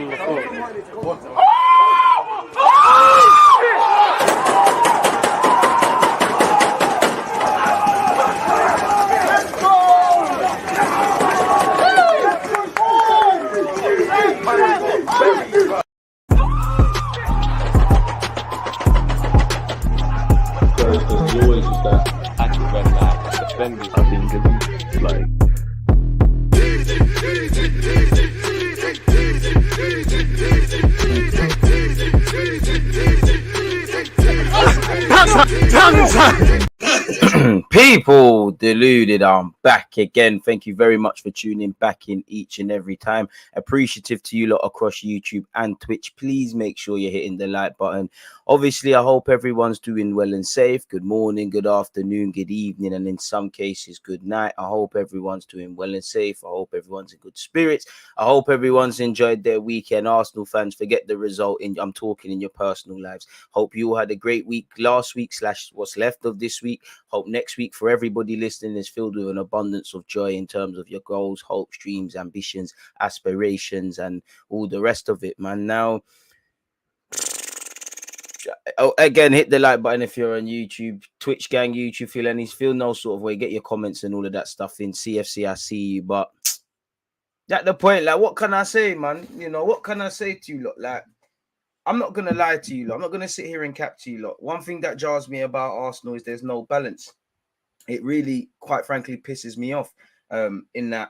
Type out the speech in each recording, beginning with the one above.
on the floor. There's always just that active red flag defending. I think it's like people, deluded. I'm back again. Thank you very much for tuning back in each and every time. Appreciative to you lot across YouTube and Twitch. Please make sure you're hitting the like button. Obviously, I hope everyone's doing well and safe. Good morning, good afternoon, good evening, and in some cases, good night. I hope everyone's doing well and safe. I hope everyone's in good spirits. I hope everyone's enjoyed their weekend. Arsenal fans, forget the result. I'm talking in your personal lives. Hope you all had a great week last week / what's left of this week. Hope next week for everybody listening is filled with an abundance of joy in terms of your goals, hopes, dreams, ambitions, aspirations, and all the rest of it, man. Now, again, hit the like button if you're on YouTube, Twitch gang, YouTube, feel no sort of way. Get your comments and all of that stuff in. CFC, I see you, but at the point, like, what can I say, man? You know, what can I say to you, lot? Like, I'm not gonna lie to you, lot. I'm not gonna sit here and cap to you, lot. One thing that jars me about Arsenal is there's no balance. It really, quite frankly, pisses me off. In that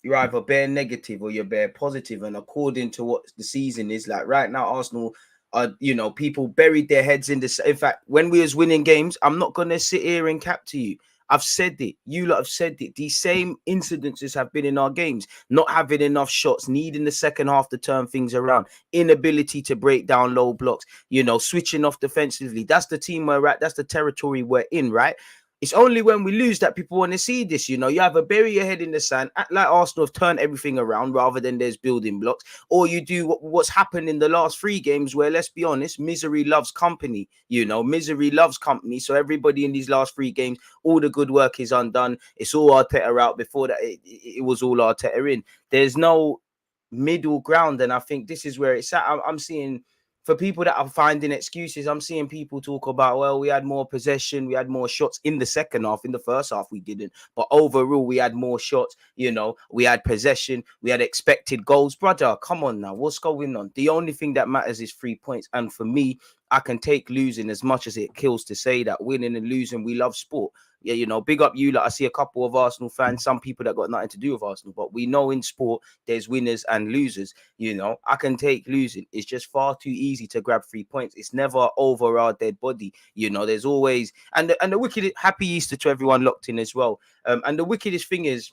you're either bare negative or you're bare positive, and according to what the season is like right now, Arsenal are, you know, people buried their heads in this. In fact, when we was winning games, I'm not gonna sit here and cap to you. I've said it. You lot have said it. These same incidences have been in our games. Not having enough shots, needing the second half to turn things around, inability to break down low blocks, you know, switching off defensively. That's the team we're at. That's the territory we're in, right? It's only when we lose that people want to see this, you know. You either bury your head in the sand, act like Arsenal have turned everything around rather than there's building blocks, or you do what's happened in the last 3 games where, let's be honest, misery loves company, you know. Misery loves company. So everybody in these last 3 games, all the good work is undone. It's all Arteta out. Before that, it was all Arteta in. There's no middle ground, and I think this is where it's at. I'm seeing... For people that are finding excuses, I'm seeing people talk about, well, we had more possession, we had more shots in the second half. In the first half, we didn't. But overall, we had more shots, you know, we had possession, we had expected goals. Brother, come on now, what's going on? The only thing that matters is 3 points. And for me, I can take losing as much as it kills to say that. Winning and losing, we love sport. Yeah, you know, big up you. Like, I see a couple of Arsenal fans, some people that got nothing to do with Arsenal, but we know in sport there's winners and losers. You know, I can take losing. It's just far too easy to grab 3 points. It's never over our dead body. You know, there's always... And the wicked... Happy Easter to everyone locked in as well. And the wickedest thing is,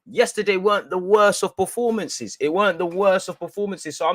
yesterday weren't the worst of performances. It weren't the worst of performances. So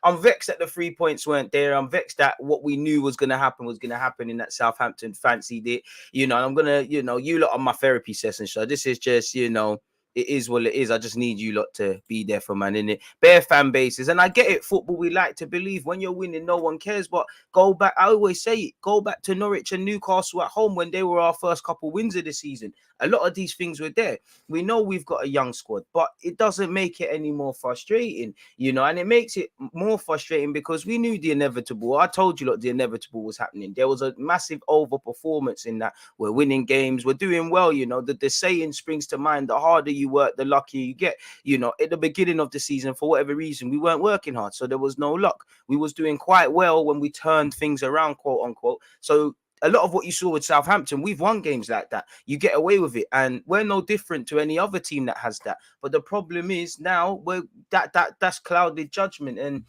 I'm vexed that the 3 points weren't there. I'm vexed that what we knew was going to happen in that Southampton. Fancied it. You know, I'm going to, you know, you lot on my therapy session. So this is just, you know, it is what it is. I just need you lot to be there for, man, innit? Bare fan bases. And I get it. Football, we like to believe when you're winning, no one cares. But go back. I always say it. Go back to Norwich and Newcastle at home when they were our first couple wins of the season. A lot of these things were there. We know we've got a young squad, but it doesn't make it any more frustrating, you know, and it makes it more frustrating because we knew the inevitable. I told you, look, the inevitable was happening. There was a massive overperformance in that. We're winning games. We're doing well, you know. The saying springs to mind, the harder you work, the luckier you get. You know, at the beginning of the season, for whatever reason, we weren't working hard, so there was no luck. We was doing quite well when we turned things around, quote unquote. So a lot of what you saw with Southampton, we've won games like that. You get away with it, and we're no different to any other team that has that. But the problem is now that's clouded judgment, and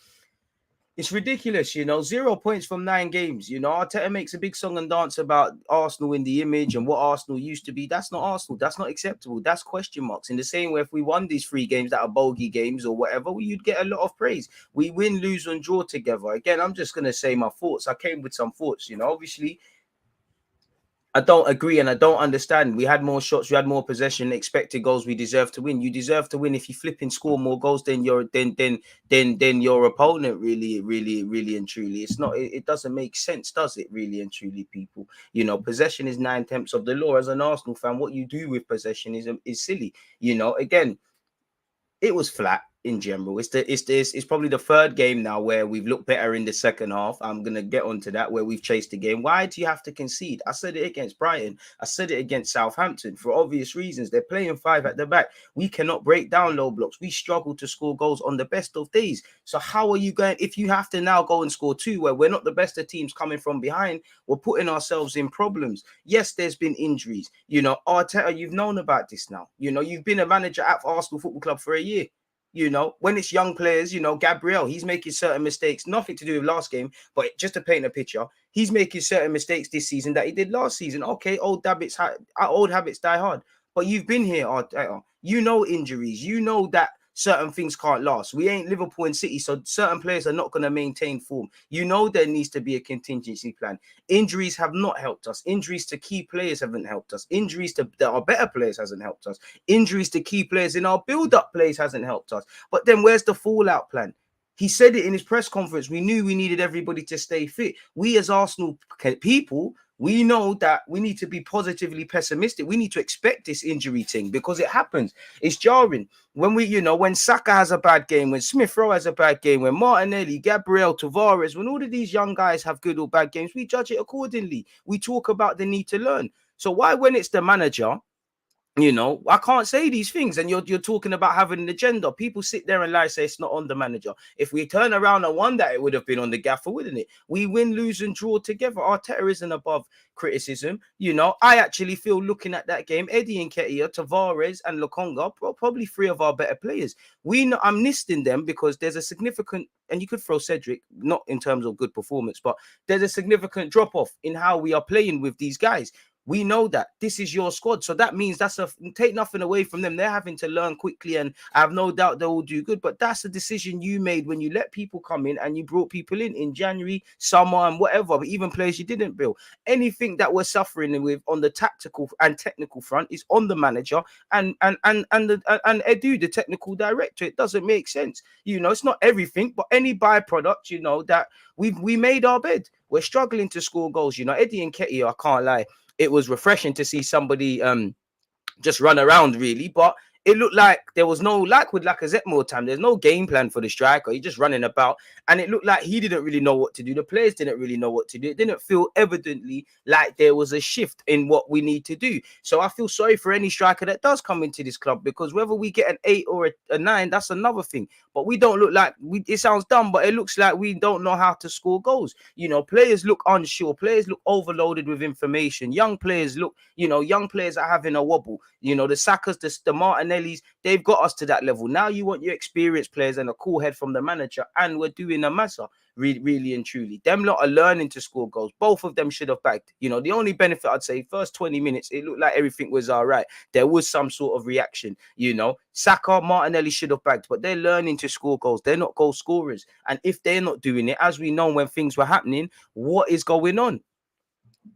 it's ridiculous, you know. 0 points from 9 games. You know, Arteta makes a big song and dance about Arsenal in the image and what Arsenal used to be. That's not Arsenal. That's not acceptable. That's question marks. In the same way, if we won these 3 games that are bogey games or whatever, well, you'd get a lot of praise. We win, lose, and draw together. Again, I'm just gonna say my thoughts. I came with some thoughts, you know. Obviously, I don't agree and I don't understand. We had more shots, we had more possession, expected goals. We deserve to win. You deserve to win if you flip and score more goals than your opponent. Really and truly, it's not. It doesn't make sense, does it? Really and truly, people. You know, possession is 9/10 of the law. As an Arsenal fan, what you do with possession is silly. You know, again, it was flat. in general. It's probably the third game now where we've looked better in the second half. I'm gonna get onto that, where we've chased the game. Why do you have to concede? I said it against Brighton. I said it against Southampton for obvious reasons. They're playing 5 at the back. We cannot break down low blocks. We struggle to score goals on the best of days. So how are you going, if you have to now go and score 2 where we're not the best of teams coming from behind, we're putting ourselves in problems. Yes, there's been injuries. You know, Arteta, you've known about this now. You know, you've been a manager at Arsenal Football Club for a year. You know, when it's young players, you know, Gabriel, he's making certain mistakes, nothing to do with last game, but just to paint a picture, he's making certain mistakes this season that he did last season. Okay, old habits die hard. But you've been here, you know injuries, you know that certain things can't last. We ain't Liverpool and City, so certain players are not going to maintain form. You know there needs to be a contingency plan. Injuries have not helped us. Injuries to key players haven't helped us. Injuries to our better players hasn't helped us. Injuries to key players in our build-up plays hasn't helped us. But then where's the fallout plan? He said it in his press conference. We knew we needed everybody to stay fit. We as Arsenal people, we know that we need to be positively pessimistic. We need to expect this injury thing because it happens. It's jarring. When when Saka has a bad game, when Smith Rowe has a bad game, when Martinelli, Gabriel, Tavares, when all of these young guys have good or bad games, we judge it accordingly. We talk about the need to learn. So why, when it's the manager, you know, I can't say these things, and you're talking about having an agenda. People sit there and lie, say it's not on the manager. If we turn around and won that, it would have been on the gaffer, wouldn't it? We win, lose, and draw together. Arteta isn't above criticism. You know, I actually feel, looking at that game, Eddie Nketiah, Tavares, and Lokonga, probably 3 of our better players. I'm listing them because there's a significant, and you could throw Cedric, not in terms of good performance, but there's a significant drop off in how we are playing with these guys. We know that this is your squad. So that means take nothing away from them. They're having to learn quickly, and I have no doubt they will do good. But that's a decision you made when you let people come in and you brought people in January, summer, and whatever, but even players you didn't build. Anything that we're suffering with on the tactical and technical front is on the manager and Edu, the technical director. It doesn't make sense. You know, it's not everything, but any byproduct, you know, that we made our bed. We're struggling to score goals. You know, Eddie Nketiah, I can't lie, it was refreshing to see somebody just run around, really. But it looked like there was no, like with Lacazette more time, there's no game plan for the striker. He's just running about, and it looked like he didn't really know what to do. The players didn't really know what to do. It didn't feel evidently like there was a shift in what we need to do. So I feel sorry for any striker that does come into this club, because whether we get an 8 or a 9, that's another thing. But we don't look like, it sounds dumb, but it looks like we don't know how to score goals. You know, players look unsure. Players look overloaded with information. Young players look, you know, young players are having a wobble. You know, the Sakas, the Martinellis, they've got us to that level. Now you want your experienced players and a cool head from the manager, and we're doing a massa, really and truly. Them lot are learning to score goals. Both of them should have bagged. You know, the only benefit, I'd say, first 20 minutes, it looked like everything was all right. There was some sort of reaction, you know. Saka, Martinelli should have bagged, but they're learning to score goals. They're not goal scorers. And if they're not doing it, as we know when things were happening, what is going on?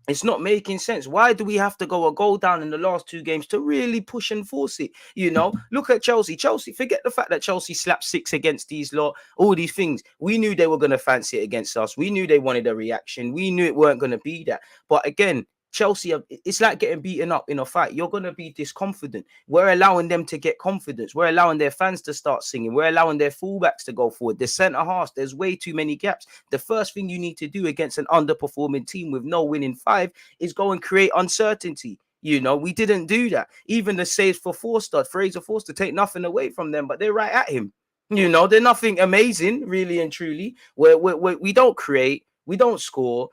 It's not making sense. Why do we have to go a goal down in the last 2 games to really push and force it? You know, look at Chelsea. Forget the fact that Chelsea slapped 6 against these lot, all these things. We knew they were going to fancy it against us. We knew they wanted a reaction. We knew it weren't going to be that. But again, Chelsea, it's like getting beaten up in a fight. You're going to be disconfident. We're allowing them to get confidence. We're allowing their fans to start singing. We're allowing their fullbacks to go forward. The centre halves, there's way too many gaps. The first thing you need to do against an underperforming team with no winning 5 is go and create uncertainty. You know, we didn't do that. Even the saves for Fraser Forster, take nothing away from them, but they're right at him. You know, they're nothing amazing, really and truly. We don't create, we don't score.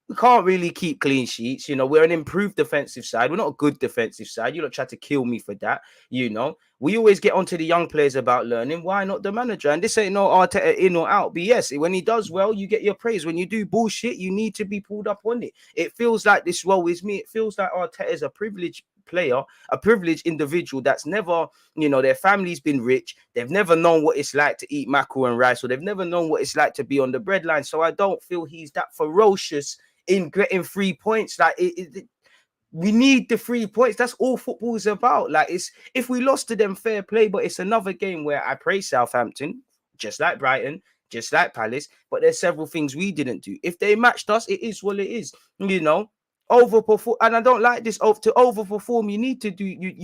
We can't really keep clean sheets. You know, we're an improved defensive side. We're not a good defensive side. You don't try to kill me for that. You know, we always get onto the young players about learning. Why not the manager? And this ain't no Arteta in or out. But yes, when he does well, you get your praise. When you do bullshit, you need to be pulled up on it. It feels like this role is me. It feels like Arteta is a privileged player, a privileged individual that's never, you know, their family's been rich. They've never known what it's like to eat mackerel and rice, or they've never known what it's like to be on the breadline. So I don't feel he's that ferocious in getting 3 points. Like we need the 3 points. That's all football is about. Like, it's, if we lost to them, fair play, but it's another game where I praise Southampton, just like Brighton, just like Palace, but there's several things we didn't do. If they matched us, it is what it is. You know, overperform, and I don't like this. To overperform, you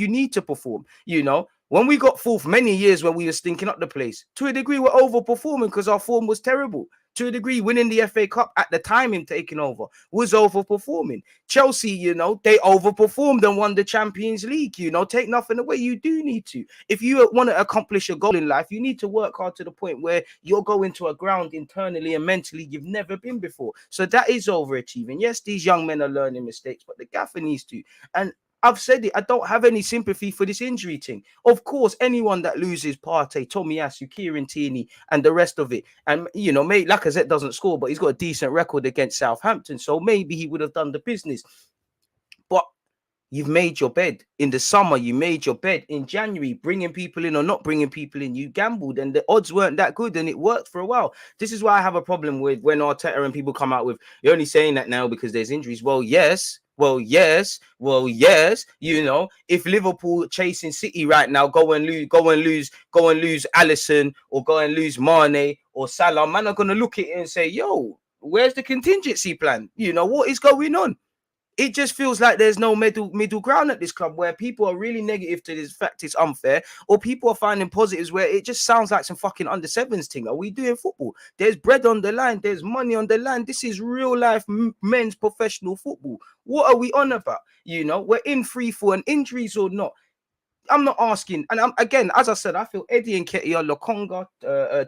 need to perform. You know, When we got fourth, many years when we were stinking up the place, to a degree, we're overperforming because our form was terrible. To a degree, winning the FA Cup at the time him taking over was overperforming. Chelsea, you know, they overperformed and won the Champions League. You know, take nothing away. You do need to. If you want to accomplish a goal in life, you need to work hard to the point where you're going to a ground internally and mentally you've never been before. So that is overachieving. Yes, these young men are learning mistakes, but the gaffer needs to. And I've said it, I don't have any sympathy for this injury thing. Of course, anyone that loses Partey, Tomiyasu, Kieran Tierney, and the rest of it, and, you know, maybe Lacazette doesn't score, but he's got a decent record against Southampton, so maybe he would have done the business. But you've made your bed. In the summer, you made your bed. In January, bringing people in or not bringing people in, you gambled, and the odds weren't that good, and it worked for a while. This is why I have a problem with when Arteta and people come out with, you're only saying that now because there's injuries. Well, yes. You know, if Liverpool chasing City right now, go and lose Alisson or go and lose Mane or Salah, man are gonna look at it and say, yo, where's the contingency plan? You know, what is going on? It just feels like there's no middle ground at this club where people are really negative to this fact it's unfair, or people are finding positives where it just sounds like some fucking under sevens thing. Are we doing football? There's bread on the line. There's money on the line. This is real life men's professional football. What are we on about? You know, we're in free for an injuries or not. I'm not asking. And again, as I said, I feel Eddie Nketiah, Lokonga,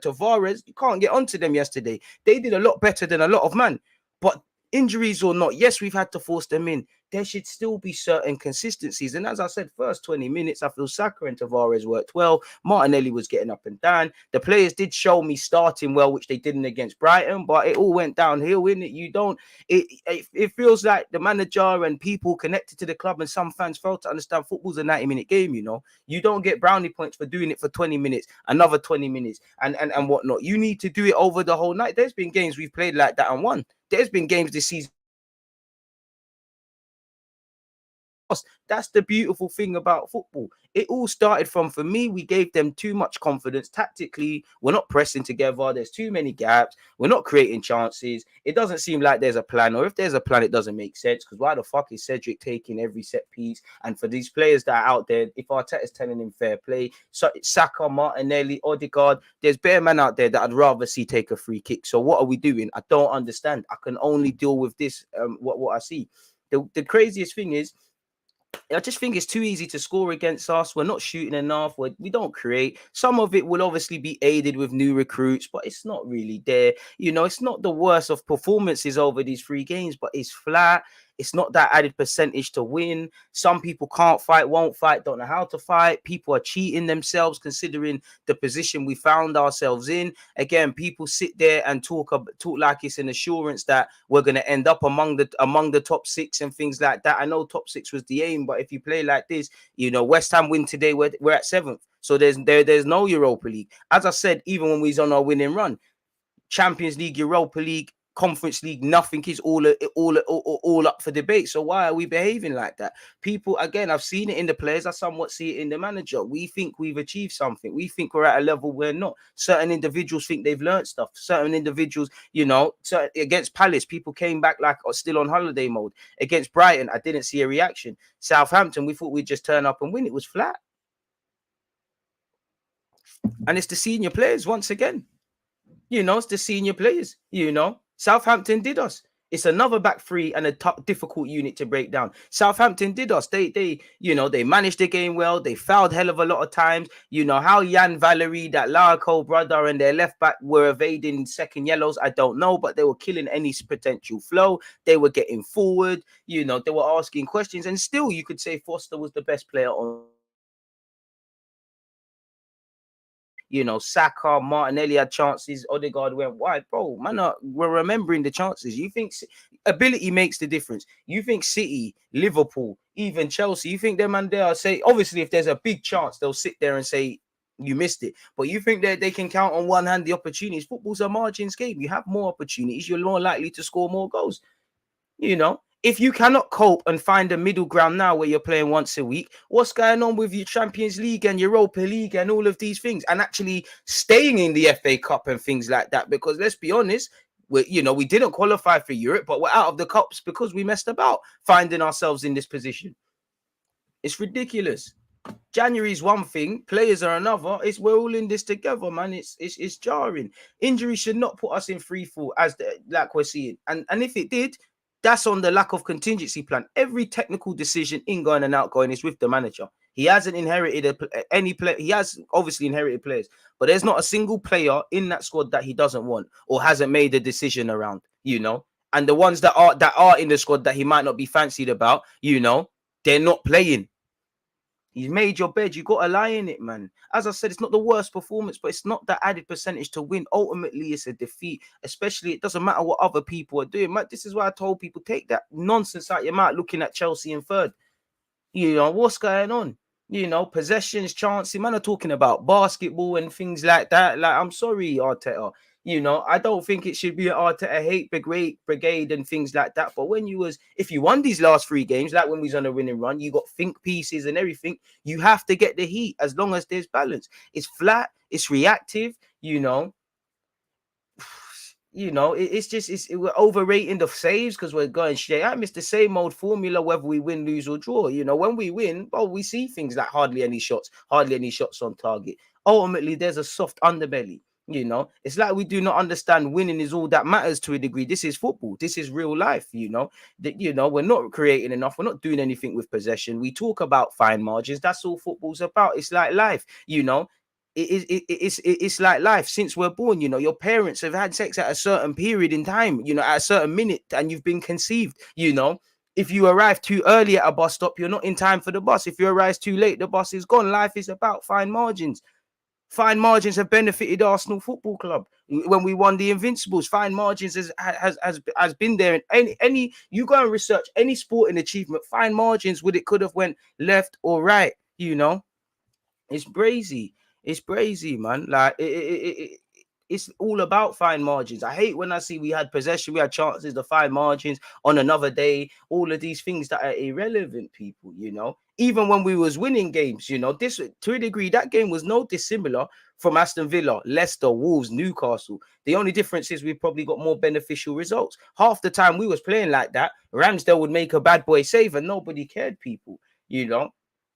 Tavares, you can't get onto them yesterday. They did a lot better than a lot of man. But injuries or not, yes, we've had to force them in. There should still be certain consistencies. And as I said, first 20 minutes, I feel Saka and Tavares worked well. Martinelli was getting up and down. The players did show me starting well, which they didn't against Brighton, but it all went downhill, innit? You don't, it feels like the manager and people connected to the club and some fans failed to understand football's a 90-minute game, you know? You don't get brownie points for doing it for 20 minutes, another 20 minutes and whatnot. You need to do it over the whole night. There's been games we've played like that and won. There's been games this season. That's the beautiful thing about football. It all started from, for me, we gave them too much confidence tactically. We're not pressing together. There's too many gaps. We're not creating chances. It doesn't seem like there's a plan, or if there's a plan, it doesn't make sense, because why the fuck is Cedric taking every set piece? And for these players that are out there, if Arteta's telling him fair play, so Saka, Martinelli, Odegaard, there's bare men out there that I'd rather see take a free kick. So what are we doing? I don't understand. I can only deal with this, what I see. The craziest thing is, I just think it's too easy to score against us. We're not shooting enough. We don't create. Some of it will obviously be aided with new recruits, but it's not really there. You know, it's not the worst of performances over these 3 games, but it's flat. It's not that added percentage to win. Some people can't fight, won't fight, don't know how to fight. People are cheating themselves considering the position we found ourselves in. Again, people sit there and talk like it's an assurance that we're going to end up among the top 6 and things like that. I know top 6 was the aim, but if you play like this, you know, West Ham win today, we're at 7th. So there's no Europa League. As I said, even when we was on our winning run, Champions League, Europa League, Conference League, nothing is all up for debate. So why are we behaving like that? People, again, I've seen it in the players. I somewhat see it in the manager. We think we've achieved something. We think we're at a level we're not. Certain individuals think they've learned stuff. Certain individuals, you know, against Palace, people came back like still on holiday mode. Against Brighton, I didn't see a reaction. Southampton, we thought we'd just turn up and win. It was flat. And it's the senior players once again. You know, it's the senior players, you know. Southampton did us. It's another back 3 and a difficult unit to break down. Southampton did us. They you know, they managed the game well. They fouled hell of a lot of times. You know, how Jan Valery, that Larco brother, and their left back were evading second yellows, I don't know, but they were killing any potential flow. They were getting forward. You know, they were asking questions. And still, you could say Foster was the best player on. You know, Saka, Martinelli had chances. Odegaard went wide. Bro, man, we're remembering the chances. You think ability makes the difference? You think City, Liverpool, even Chelsea, you think them and there say, obviously, if there's a big chance, they'll sit there and say, you missed it. But you think that they can count on one hand the opportunities? Football's a margins game. You have more opportunities. You're more likely to score more goals. You know, if you cannot cope and find a middle ground now where you're playing once a week, what's going on with your Champions League and Europa League and all of these things, and actually staying in the FA Cup and things like that? Because let's be honest, we didn't qualify for Europe, but we're out of the cups because we messed about finding ourselves in this position. It's ridiculous. January is one thing, players are another. We're all in this together, man. It's jarring. Injury should not put us in free fall like we're seeing. And if it did, that's on the lack of contingency plan. Every technical decision in going and outgoing is with the manager. He hasn't inherited any player. He has obviously inherited players, but there's not a single player in that squad that he doesn't want or hasn't made a decision around, you know. And the ones that are in the squad that he might not be fancied about, you know, they're not playing. You've made your bed. You got to lie in it, man. As I said, it's not the worst performance, but it's not the added percentage to win. Ultimately, it's a defeat. Especially, it doesn't matter what other people are doing. Man, this is why I told people, take that nonsense out your mouth looking at Chelsea in third. You know, what's going on? You know, possessions, chances. Man are talking about basketball and things like that. Like, I'm sorry, Arteta. You know, I don't think it should be an Arteta hate brigade and things like that. But if you won these last 3 games, like when we was on a winning run, you got think pieces and everything. You have to get the heat as long as there's balance. It's flat, it's reactive, you know. You know, we're overrating the saves because we're going straight. I miss the same old formula whether we win, lose, or draw. You know, when we win, we see things like hardly any shots on target. Ultimately, there's a soft underbelly. You know, it's like we do not understand winning is all that matters to a degree. This is football. This is real life. You know, we're not creating enough. We're not doing anything with possession. We talk about fine margins. That's all football's about. It's like life. You know. It's like life since we're born. You know, your parents have had sex at a certain period in time, you know, at a certain minute, and you've been conceived. You know, if you arrive too early at a bus stop, you're not in time for the bus. If you arrive too late, the bus is gone. Life is about fine margins. Fine margins have benefited Arsenal Football Club when we won the Invincibles. Fine margins has been there. In any you go and research any sporting achievement, fine margins could have went left or right. You know, it's brazy. It's brazy, man. Like it's all about fine margins. I hate when I see we had possession, we had chances, the fine margins on another day. All of these things that are irrelevant, people. You know, even when we was winning games, you know, this to a degree, that game was no dissimilar from Aston Villa, Leicester, Wolves, Newcastle. The only difference is we probably got more beneficial results. Half the time we was playing like that, Ramsdale would make a bad boy save and nobody cared, people. You know.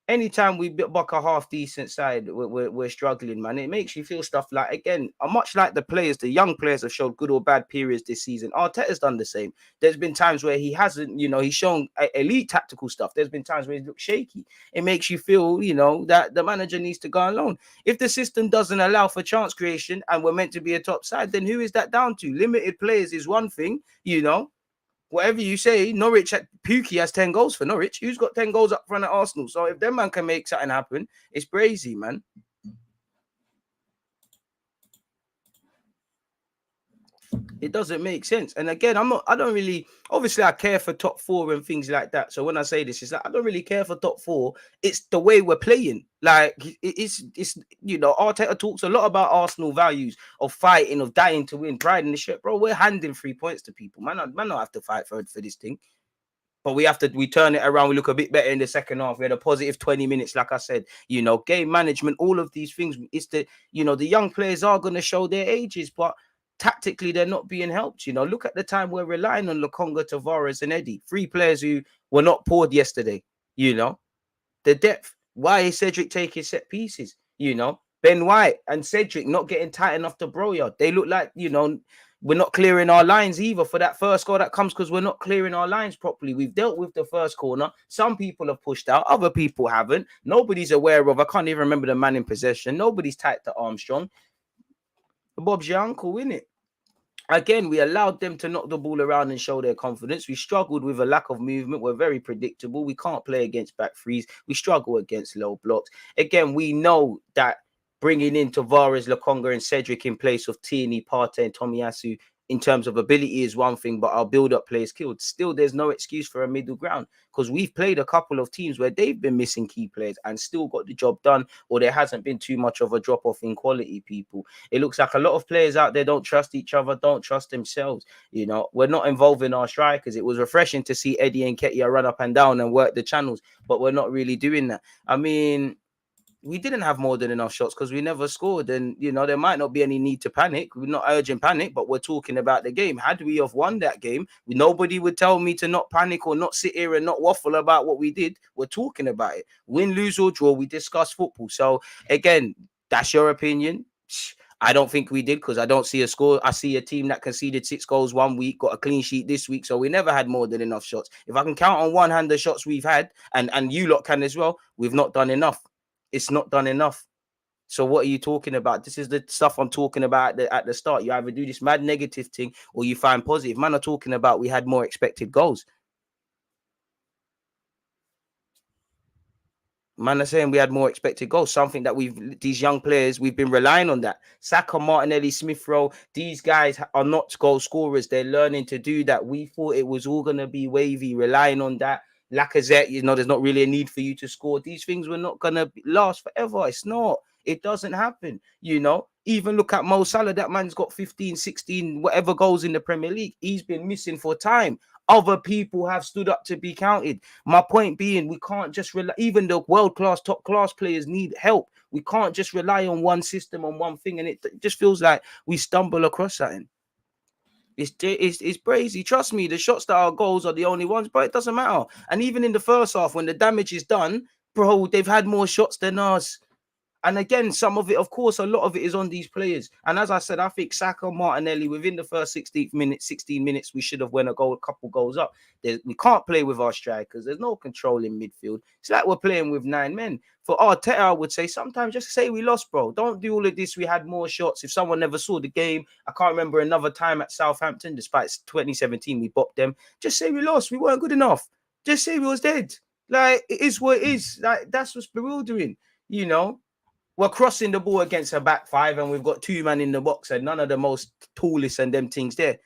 Anytime we buck a half decent side, we're struggling, man. It makes you feel stuff like, again, much like the players, the young players have showed good or bad periods this season. Arteta's done the same. There's been times where he hasn't, you know, he's shown elite tactical stuff. There's been times where he's looked shaky. It makes you feel, you know, that the manager needs to go alone. If the system doesn't allow for chance creation and we're meant to be a top side, then who is that down to? Limited players is one thing, you know. Whatever you say, Norwich at Pukki has 10 goals for Norwich. Who's got 10 goals up front at Arsenal? So if them man can make something happen, it's crazy, man. It doesn't make sense. And again, I don't really, obviously I care for top 4 and things like that. So when I say this, it's like, I don't really care for top 4. It's the way we're playing. Like it's, you know, Arteta talks a lot about Arsenal values of fighting, of dying to win, pride in the shit. Bro, we're handing 3 points to people. Man, don't have to fight for this thing. But we turn it around. We look a bit better in the second half. We had a positive 20 minutes, like I said, you know, game management, all of these things. It's the young players are going to show their ages, but tactically they're not being helped. You know, look at the time we're relying on Lokonga, Tavares, and Eddie, 3 players who were not poured yesterday. You know, the depth. Why is Cedric taking set pieces? You know, Ben White and Cedric not getting tight enough to Broja. They look like, you know, we're not clearing our lines either for that first goal that comes because we're not clearing our lines properly. We've dealt with the first corner. Some people have pushed out. Other people haven't. Nobody's aware of. I can't even remember the man in possession. Nobody's tight to Armstrong. Bob's your uncle, innit? Again, we allowed them to knock the ball around and show their confidence. We struggled with a lack of movement. We're very predictable. We can't play against back threes. We struggle against low blocks. Again, we know that bringing in Tavares, Lokonga, and Cedric in place of Tierney, Partey, and Tomiyasu in terms of ability is one thing, but our build-up play is killed. Still, there's no excuse for a middle ground because we've played a couple of teams where they've been missing key players and still got the job done, or there hasn't been too much of a drop-off in quality, people. It looks like a lot of players out there don't trust each other, don't trust themselves. You know, we're not involving our strikers. It was refreshing to see Eddie and Ketia run up and down and work the channels, but we're not really doing that. I mean, we didn't have more than enough shots because we never scored. And, you know, there might not be any need to panic. We're not urging panic, but we're talking about the game. Had we have won that game, nobody would tell me to not panic or not sit here and not waffle about what we did. We're talking about it. Win, lose or draw, we discuss football. So, again, that's your opinion. I don't think we did because I don't see a score. I see a team that conceded 6 goals 1 week, got a clean sheet this week. So we never had more than enough shots. If I can count on one hand the shots we've had, and you lot can as well, we've not done enough. It's not done enough. So what are you talking about? This is the stuff I'm talking about at the start. You either do this mad negative thing or you find positive. Man are talking about we had more expected goals. Man are saying we had more expected goals, something that these young players, we've been relying on that. Saka, Martinelli, Smith Rowe, these guys are not goal scorers. They're learning to do that. We thought it was all going to be wavy, relying on that. Lacazette, you know, there's not really a need for you to score. These things were not going to last forever. It's not. It doesn't happen, you know. Even look at Mo Salah. That man's got 15, 16, whatever goals in the Premier League. He's been missing for time. Other people have stood up to be counted. My point being, we can't just rely. Even the world-class, top-class players need help. We can't just rely on one system, on one thing. And it just feels like we stumble across something. It's crazy. Trust me, the shots that are goals are the only ones, but it doesn't matter. And even in the first half, when the damage is done, bro, they've had more shots than us. And again, some of it, of course, a lot of it is on these players. And as I said, I think Saka, Martinelli, within the first 16 minutes, we should have won a couple goals up. We can't play with our strikers. There's no control in midfield. It's like we're playing with 9 men. For Arteta, I would say sometimes just say we lost, bro. Don't do all of this. We had more shots. If someone never saw the game, I can't remember another time at Southampton, despite 2017, we bopped them. Just say we lost. We weren't good enough. Just say we was dead. Like, it is what it is. Like, that's what's bewildering, you know? We're crossing the ball against a back 5 and we've got 2 men in the box and none of the most tallest and them things there.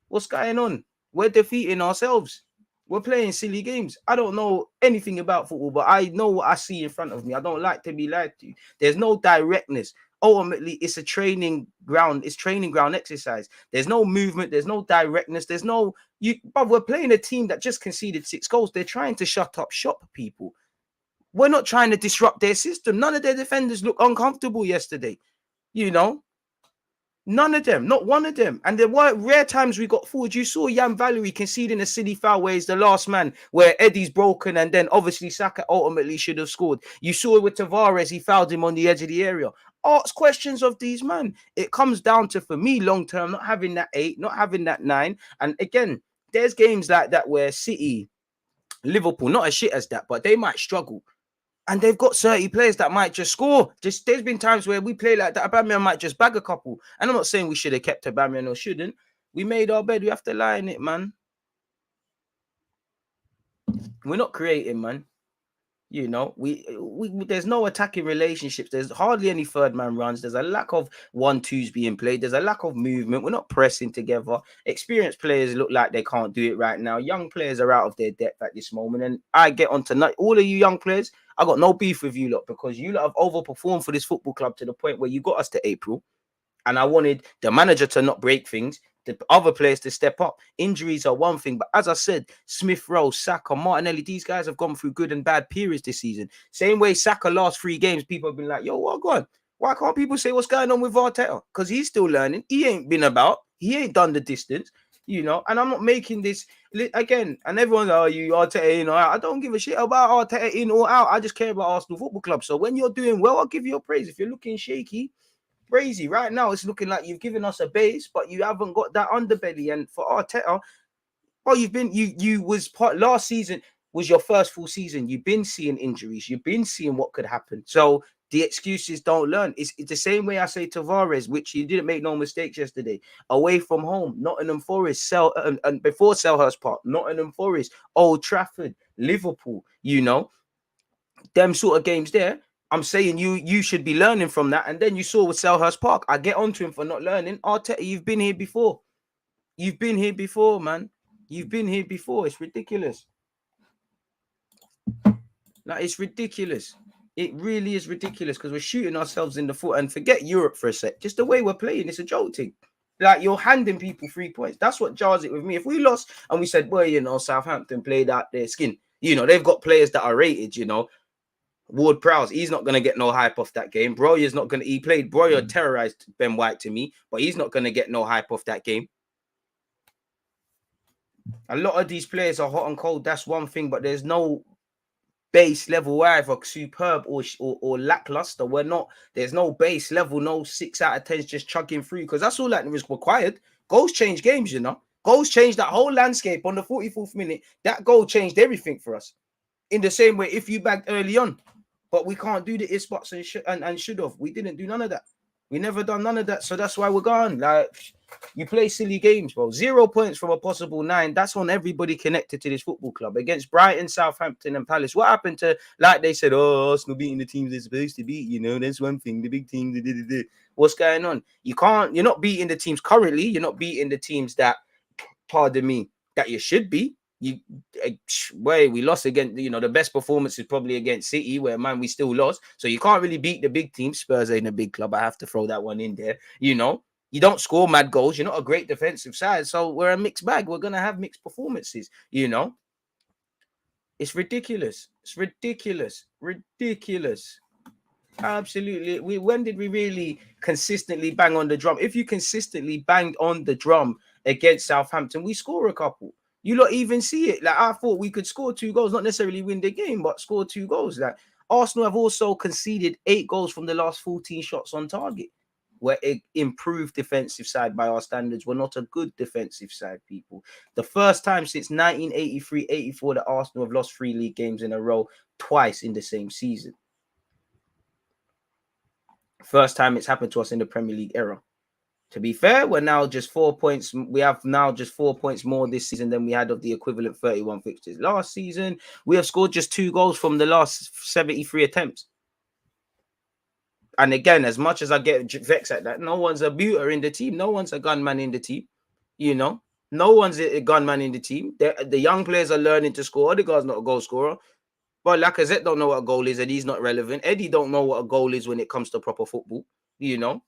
What's going on? We're defeating ourselves. We're playing silly games. I don't know anything about football, but I know what I see in front of me. I don't like to be lied to. There's no directness. Ultimately, it's a training ground. It's training ground exercise. There's no movement. There's no directness. There's no... But we're playing a team that just conceded 6 goals. They're trying to shut up shop, people. We're not trying to disrupt their system. None of their defenders look uncomfortable yesterday. You know? None of them. Not one of them. And there were rare times we got forward. You saw Jan Valery conceding a silly foul where he's the last man, where Eddie's broken, and then obviously Saka ultimately should have scored. You saw it with Tavares. He fouled him on the edge of the area. Ask questions of these men. It comes down to, for me, long-term, not having that 8, not having that 9. And again, there's games like that where City, Liverpool, not as shit as that, but they might struggle. And they've got 30 players that might just score. There's been times where we play like that. Aubameyang might just bag a couple. And I'm not saying we should have kept Aubameyang or shouldn't. We made our bed. We have to lie in it, man. We're not creating, man. You know, we there's no attacking relationships. There's hardly any third man runs. There's a lack of 1-2s being played. There's a lack of movement. We're not pressing together. Experienced players look like they can't do it right now. Young players are out of their depth at this moment. And I get on tonight. All of you young players, I got no beef with you lot because you lot have overperformed for this football club to the point where you got us to April. And I wanted the manager to not break things, the other players to step up. Injuries are one thing, but as I said, Smith Rowe, Saka, Martinelli, these guys have gone through good and bad periods this season. Same way Saka last 3 games, people have been like, yo, what going on? Why can't people say what's going on with Arteta? Because he's still learning. He ain't been about. He ain't done the distance, you know. And I'm not making this again. And everyone's like, oh, you Arteta in or out. I don't give a shit about Arteta in or out. I just care about Arsenal Football Club. So when you're doing well, I'll give you a praise. If you're looking shaky, crazy right now, it's looking like you've given us a base, but you haven't got that underbelly. And for Arteta, well, you was part last season was your first full season. You've been seeing injuries, you've been seeing what could happen. So the excuses don't learn. It's the same way I say Tavares, which he didn't make no mistakes yesterday. Away from home, Nottingham Forest, and before Selhurst Park, Nottingham Forest, Old Trafford, Liverpool. You know, them sort of games there. I'm saying you should be learning from that. And then you saw with Selhurst Park, I get onto him for not learning. Arteta, you've been here before. You've been here before, man. You've been here before. It's ridiculous. Like, it's ridiculous. It really is ridiculous because we're shooting ourselves in the foot. And forget Europe for a sec. Just the way we're playing, it's a joke thing. Like, you're handing people 3 points. That's what jars it with me. If we lost and we said, well, you know, Southampton played out their skin. You know, they've got players that are rated, you know. Ward-Prowse, he's not going to get no hype off that game. Broyer's not going to... He played... Broyer terrorized Ben White to me, but he's not going to get no hype off that game. A lot of these players are hot and cold. That's one thing, but there's no base level either superb or lackluster. We're not... There's no base level, no 6 out of 10s just chugging through, because that's all that is required. Goals change games, you know. Goals change that whole landscape on the 44th minute. That goal changed everything for us. In the same way, if you bagged early on. But we can't do the ispots and should have. We didn't do none of that. We never done none of that. So that's why we're gone. Like, you play silly games, bro. 0 points from a possible 9. That's on everybody connected to this football club. Against Brighton, Southampton, and Palace. What happened to, like they said, oh, Arsenal beating the teams they're supposed to beat. You know, that's one thing. The big teams. What's going on? You're not beating the teams currently. You're not beating the teams that, pardon me, that you should be. We lost against, you know, the best performance is probably against City, where, man, we still lost. So you can't really beat the big team. Spurs ain't a big club. I have to throw that one in there. You know, you don't score mad goals. You're not a great defensive side. So we're a mixed bag. We're going to have mixed performances, you know. It's ridiculous. It's ridiculous. Ridiculous. Absolutely. When did we really consistently bang on the drum? If you consistently banged on the drum against Southampton, we score a couple. You lot even see it. Like, I thought we could score 2 goals, not necessarily win the game, but score 2 goals. Like, Arsenal have also conceded 8 goals from the last 14 shots on target. We're an improved defensive side by our standards. We're not a good defensive side, people. The first time since 1983-84 that Arsenal have lost 3 league games in a row, twice in the same season. First time it's happened to us in the Premier League era. To be fair, we're now just 4 points. We have now just 4 points more this season than we had of the equivalent 31 fixtures last season. We have scored just 2 goals from the last 73 attempts. And again, as much as I get vexed at that, no one's a booter in the team. No one's a gunman in the team. You know, no one's a gunman in the team. The young players are learning to score. Odegaard's not a goal scorer. But Lacazette don't know what a goal is, and he's not relevant. Eddie don't know what a goal is when it comes to proper football. You know.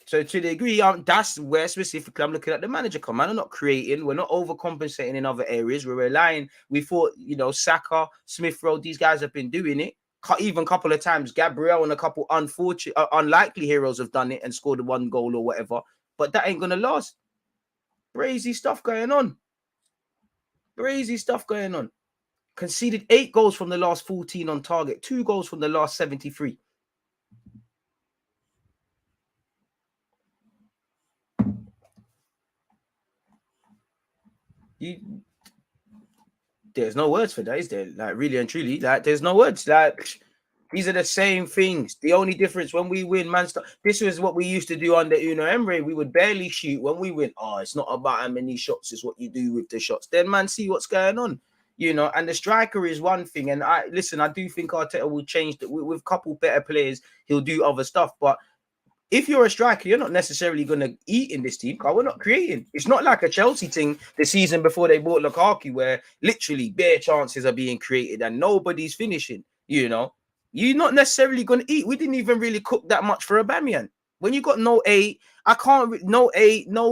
So to the degree, that's where specifically I'm looking at the manager come. Man, I'm not creating. We're not overcompensating in other areas. We're relying. We thought, you know, Saka, Smith Rowe, these guys have been doing it. Even a couple of times, Gabriel and a couple unlikely heroes have done it and scored 1 goal or whatever. But that ain't going to last. Crazy stuff going on. Crazy stuff going on. Conceded 8 goals from the last 14 on target. 2 goals from the last 73. There's no words for that, is there? Like, really and truly, like, there's no words. Like, these are the same things. The only difference when we win, man, this was what we used to do under Unai Emery. We would barely shoot. When we win, oh, it's not about how many shots, it's what you do with the shots. Then, man, see what's going on. You know, and the striker is one thing. And I do think Arteta will change that with a couple better players. He'll do other stuff, but if you're a striker, you're not necessarily going to eat in this team because we're not creating. It's not like a Chelsea thing the season before they bought Lukaku where literally bare chances are being created and nobody's finishing, you know. You're not necessarily going to eat. We didn't even really cook that much for Aubameyang. When you got no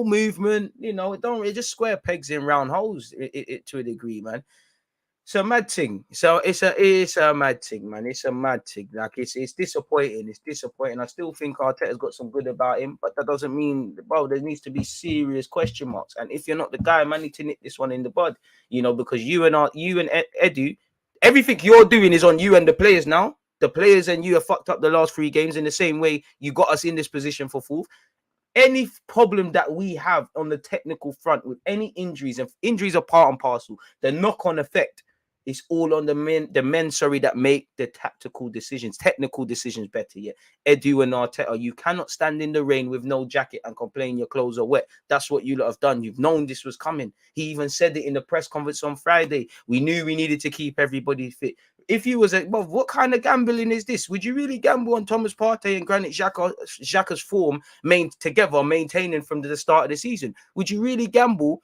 movement, you know, it just square pegs in round holes to a degree, man. It's a mad thing. So it's a mad thing, man. It's a mad thing. Like, it's disappointing. It's disappointing. I still think Arteta's got some good about him, but that doesn't mean, bro, there needs to be serious question marks. And if you're not the guy, man, need to nip this one in the bud, you know, because you and Edu, everything you're doing is on you and the players now. The players and you have fucked up the last 3 games in the same way you got us in this position for 4th. Any problem that we have on the technical front with any injuries, and injuries are part and parcel, the knock-on effect, it's all on the men that make the technical decisions better. Yeah, Edu and Arteta, you cannot stand in the rain with no jacket and complain your clothes are wet. That's what you lot have done. You've known this was coming. He even said it in the press conference on Friday. We knew we needed to keep everybody fit. If you was well, what kind of gambling is this? Would you really gamble on Thomas Partey and Granit Xhaka's form maintaining from the start of the season? Would you really gamble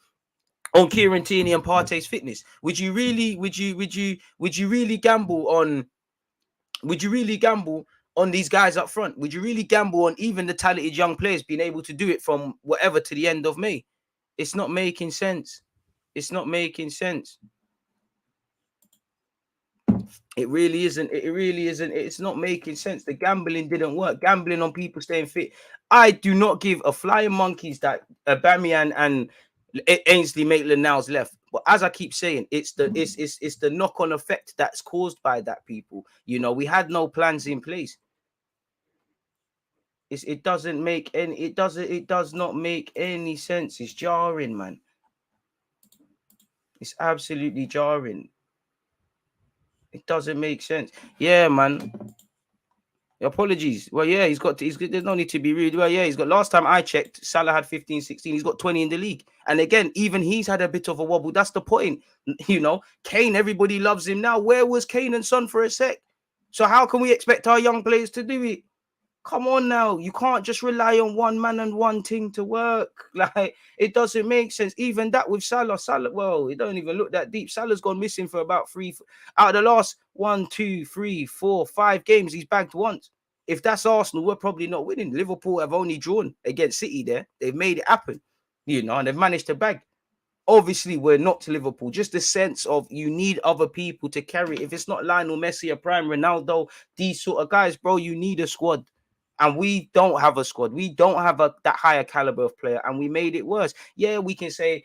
on Kieran Tierney and Partey's fitness? Would you really gamble on these guys up front? Would you really gamble on even the talented young players being able to do it from whatever to the end of May? It's not making sense. It's not making sense. It really isn't. It really isn't. It's not making sense. The gambling didn't work. Gambling on people staying fit. I do not give a flying monkeys that Aubameyang and Ainsley Maitland-Niles left. But as I keep saying, it's the knock-on effect that's caused by that, people. You know, we had no plans in place. It doesn't make any. It does not make any sense. It's jarring, man. It's absolutely jarring. It doesn't make sense. Yeah, man. Apologies. Well, yeah, he's there's no need to be rude. Well, yeah, he's got, last time I checked, Salah had 15, 16. He's got 20 in the league. And again, even he's had a bit of a wobble. That's the point. You know, Kane, everybody loves him now. Where was Kane and Son for a sec? So how can we expect our young players to do it? Come on now. You can't just rely on one man and one thing to work. Like, it doesn't make sense. Even that with Salah, well, it don't even look that deep. Salah's gone missing for about out of the last 1, 2, 3, 4, 5 games. He's bagged once. If that's Arsenal, we're probably not winning. Liverpool have only drawn against City there. They've made it happen, you know, and they've managed to bag. Obviously, we're not to Liverpool. Just the sense of you need other people to carry. If it's not Lionel Messi, a prime Ronaldo, these sort of guys, bro, you need a squad. And we don't have a squad. We don't have that higher caliber of player. And we made it worse. Yeah, we can say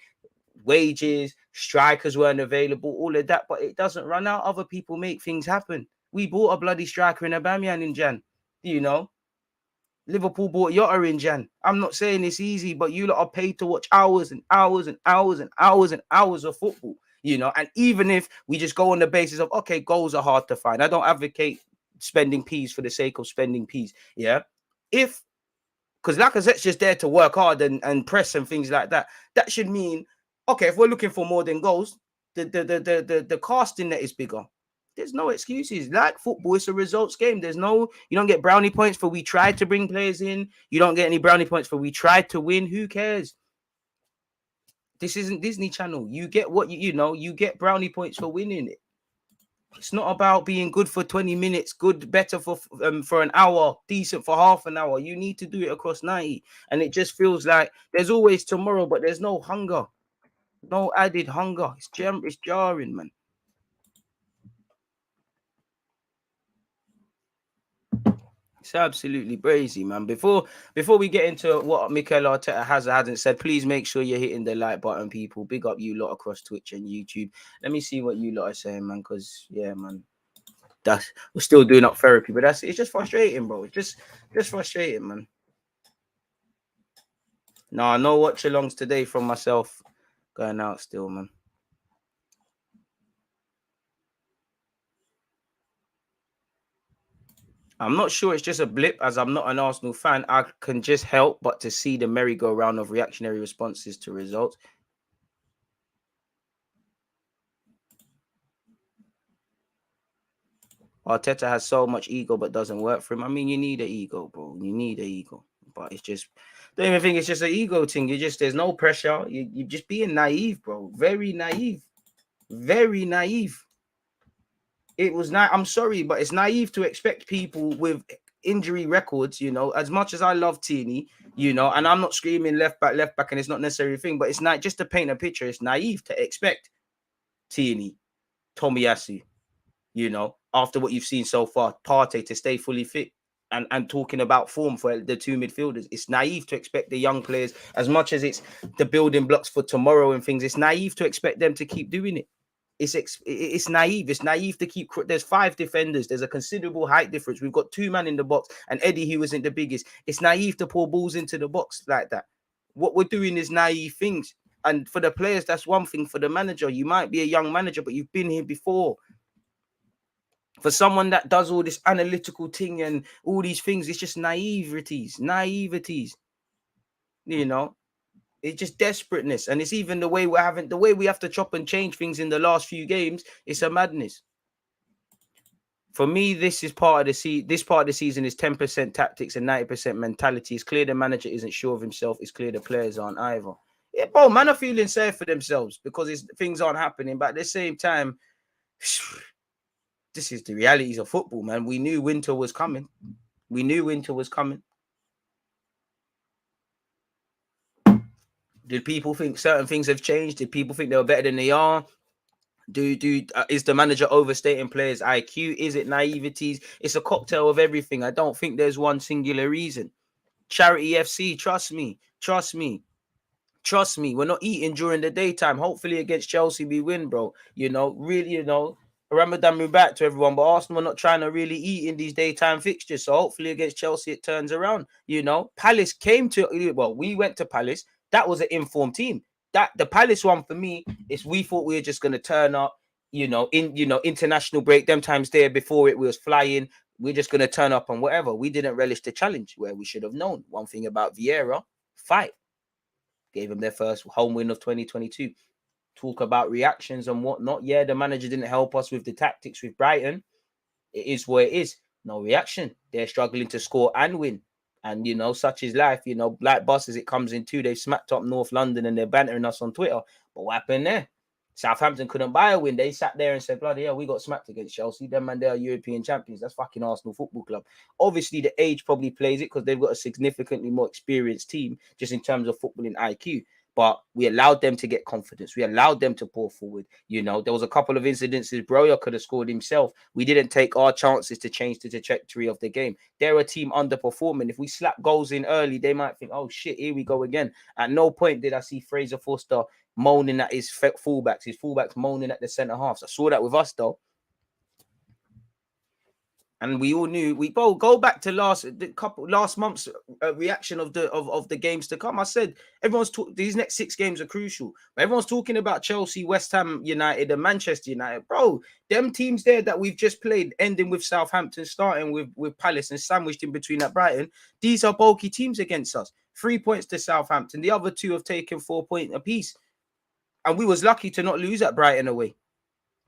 wages, strikers weren't available, all of that. But it doesn't run out. Other people make things happen. We bought a bloody striker in Aubameyang in Jan. You know? Liverpool bought Jota in Jan. I'm not saying it's easy, but you lot are paid to watch hours and hours and hours and hours and hours of football. You know? And even if we just go on the basis of, okay, goals are hard to find. I don't advocate spending peas for the sake of spending peas. Yeah. Because Lacazette's just there to work hard and press and things like that. That should mean, okay, if we're looking for more than goals, the casting net is bigger. There's no excuses. Like football, it's a results game. You don't get brownie points for we tried to bring players in. You don't get any brownie points for we tried to win. Who cares? This isn't Disney Channel. You get what you get brownie points for winning it. It's not about being good for 20 minutes, better for an hour, decent for half an hour. You need to do it across 90. And it just feels like there's always tomorrow, but there's no hunger. No added hunger. It's jarring, man. It's absolutely crazy, man. Before we get into what MIKEL ARTETA has or hasn't said, please make sure you're hitting the like button, people. Big up you lot across Twitch and YouTube. Let me see what you lot are saying, man, because, yeah, man. We're still doing up therapy, but it's just frustrating, bro. It's just frustrating, man. No watch alongs today from myself. Going out still, man. I'm not sure it's just a blip, as I'm not an Arsenal fan. I can just help but to see the merry-go-round of reactionary responses to results. Arteta has so much ego but doesn't work for him. I mean, you need an ego, bro. You need an ego. But it's just, don't even think it's just an ego thing. There's no pressure. You're just being naive, bro. Very naive. Very naive. It was not, I'm sorry, but it's naive to expect people with injury records, you know, as much as I love Tierney, you know, and I'm not screaming left back, and it's not necessarily a thing, but it's not just to paint a picture. It's naive to expect Tierney, Tomiyasu, you know, after what you've seen so far, Partey to stay fully fit and talking about form for the two midfielders. It's naive to expect the young players, as much as it's the building blocks for tomorrow and things, it's naive to expect them to keep doing it. It's naive. It's naive to keep. There's 5 defenders. There's a considerable height difference. We've got 2 men in the box, and Eddie, who isn't the biggest. It's naive to pour balls into the box like that. What we're doing is naive things. And for the players, that's one thing. For the manager, you might be a young manager, but you've been here before. For someone that does all this analytical thing and all these things, it's just naiveties. You know. It's just desperateness, and it's even the way we have to chop and change things in the last few games. It's a madness. For me, this part of the season is 10% tactics and 90% mentality. It's clear the manager isn't sure of himself. It's clear the players aren't either. Yeah, bro, man are feeling safe for themselves because things aren't happening. But at the same time, this is the realities of football, man. We knew winter was coming. Did people think certain things have changed? Did people think they were better than they are? Is the manager overstating players' IQ? Is it naiveties? It's a cocktail of everything. I don't think there's one singular reason. Charity FC, trust me. We're not eating during the daytime. Hopefully against Chelsea we win, bro. Really, Ramadan Mubarak to everyone, but Arsenal are not trying to really eat in these daytime fixtures. So hopefully against Chelsea it turns around. Palace we went to Palace. That was an informed team. That the Palace one for me is we thought we were just gonna turn up, international break, them times there before it was flying. We're just gonna turn up and whatever. We didn't relish the challenge where we should have known. One thing about Vieira, fight. Gave them their first home win of 2022. Talk about reactions and whatnot. Yeah, the manager didn't help us with the tactics with Brighton. It is what it is. No reaction. They're struggling to score and win. And, such is life. Like buses, it comes in two. They've smacked up North London and they're bantering us on Twitter. But what happened there? Southampton couldn't buy a win. They sat there and said, bloody hell, we got smacked against Chelsea. Them man, they are European champions. That's fucking Arsenal Football Club. Obviously, the age probably plays it because they've got a significantly more experienced team just in terms of footballing IQ. But we allowed them to get confidence. We allowed them to pour forward. There was a couple of incidences. Broya could have scored himself. We didn't take our chances to change the trajectory of the game. They're a team underperforming. If we slap goals in early, they might think, oh, shit, here we go again. At no point did I see Fraser Forster moaning at his fullbacks. His fullbacks moaning at the centre halves. I saw that with us, though. And we all knew go back to last month's reaction of the games to come. I said these next 6 games are crucial. Everyone's talking about Chelsea, West Ham United, and Manchester United. Bro, them teams there that we've just played, ending with Southampton, starting with Palace, and sandwiched in between at Brighton. These are bulky teams against us. 3 points to Southampton. The other 2 have taken 4 points apiece. And we was lucky to not lose at Brighton away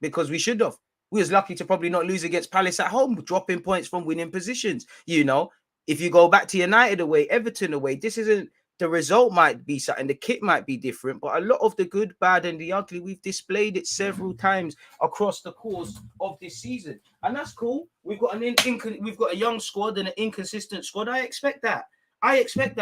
because we should have. We was lucky to probably not lose against Palace at home, dropping points from winning positions. If you go back to United away, Everton away, this isn't, the result might be something, the kit might be different, but a lot of the good, bad, and the ugly, we've displayed it several times across the course of this season. And that's cool. We've got a young squad and an inconsistent squad. I expect that. I expect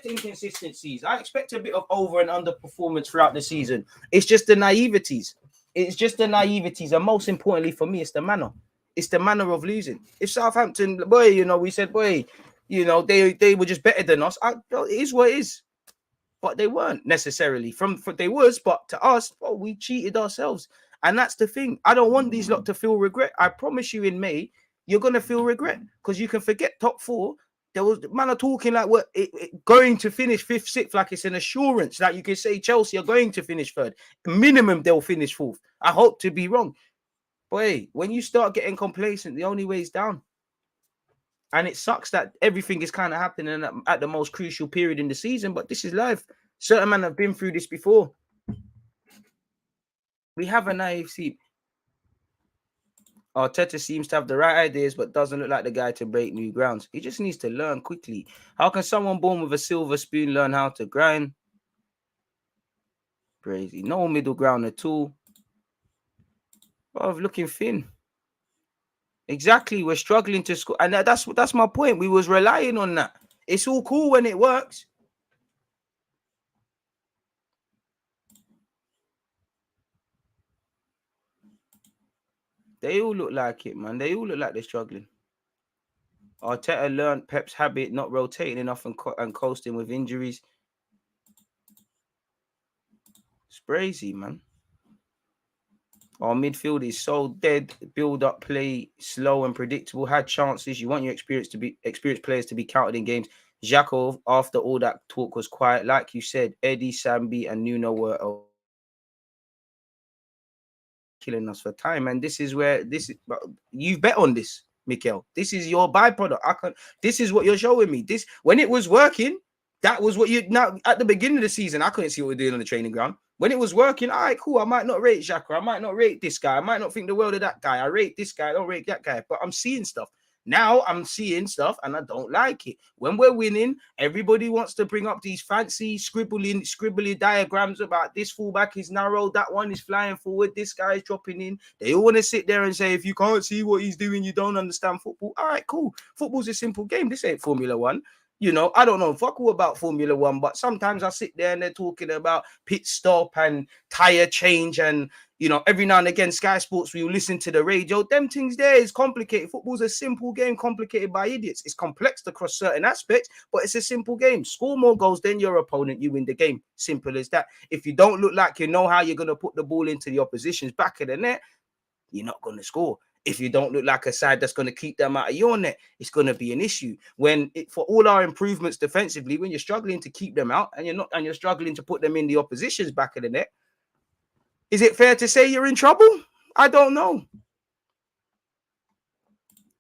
inconsistencies. I expect a bit of over and underperformance throughout the season. It's just the naiveties. And most importantly for me, it's the manner. It's the manner of losing. If Southampton, we said, they were just better than us. It is what it is. But they weren't necessarily. But to us, we cheated ourselves. And that's the thing. I don't want these lot to feel regret. I promise you in May, you're going to feel regret because you can forget top 4. There was man are talking like we're going to finish 5th, 6th, like it's an assurance. Like you can say Chelsea are going to finish 3rd. Minimum, they'll finish 4th. I hope to be wrong. But when you start getting complacent, the only way is down. And it sucks that everything is kind of happening at the most crucial period in the season, but this is life. Certain men have been through this before. We have a naive seat. Arteta seems to have the right ideas, but doesn't look like the guy to break new grounds. He just needs to learn quickly. How can someone born with a silver spoon learn how to grind? Crazy. No middle ground at all. Looking thin. Exactly. We're struggling to score. And that's my point. We was relying on that. It's all cool when it works. They all look like it, man. They all look like they're struggling. Arteta learned Pep's habit, not rotating enough and coasting with injuries. It's crazy, man. Our midfield is so dead. Build-up play, slow and predictable. Had chances. You want your experienced players to be counted in games. Xhaka, after all that talk, was quiet. Like you said, Eddie, Sambi, and Nuno were killing us for time. And this is where you've bet on this, MIKEL. This is your byproduct. This is what you're showing me. This, when it was working, that was what now at the beginning of the season, I couldn't see what we're doing on the training ground. When it was working, all right, cool. I might not rate Xhaka. I might not rate this guy. I might not think the world of that guy. I rate this guy. I don't rate that guy. But I'm seeing stuff. Now I'm seeing stuff and I don't like it. When we're winning, everybody wants to bring up these fancy scribbly diagrams about this fullback is narrow, that one is flying forward, this guy is dropping in. They all want to sit there and say, if you can't see what he's doing, you don't understand football. All right, cool. Football's a simple game. This ain't Formula One. You know, I don't know fuck all about Formula One, but sometimes I sit there and they're talking about pit stop and tire change, and you know, every now and again, Sky Sports, we will listen to the radio. Them things there is complicated. Football's a simple game, complicated by idiots. It's complex across certain aspects, but it's a simple game. Score more goals than your opponent, you win the game. Simple as that. If you don't look like you know how you're going to put the ball into the opposition's back of the net, you're not going to score. If you don't look like a side that's going to keep them out of your net, it's going to be an issue. For all our improvements defensively, when you're struggling to keep them out and you're struggling to put them in the opposition's back of the net, is it fair to say you're in trouble? I don't know.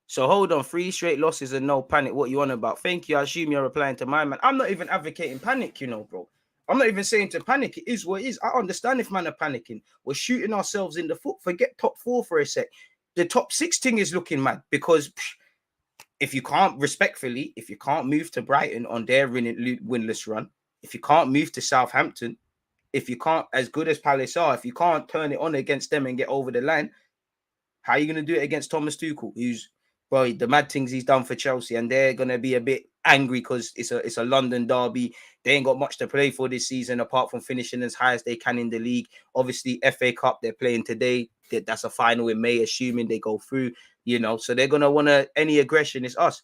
So hold on, 3 straight losses and no panic. What you on about? Thank you. I assume you're replying to my man. I'm not even advocating panic, you know, bro. I'm not even saying to panic. It is what it is. I understand if man are panicking. We're shooting ourselves in the foot. Forget top 4 for a sec. The top 6 thing is looking mad because if you can't move to Brighton on their winless run, if you can't move to Southampton, if you can't, as good as Palace are, if you can't turn it on against them and get over the line, how are you going to do it against Thomas Tuchel, who's, bro, the mad things he's done for Chelsea, and they're going to be a bit angry because it's a London derby. They ain't got much to play for this season apart from finishing as high as they can in the league. Obviously, FA Cup, they're playing today. That's a final in May, assuming they go through, you know. So they're going to want to, any aggression, it's us.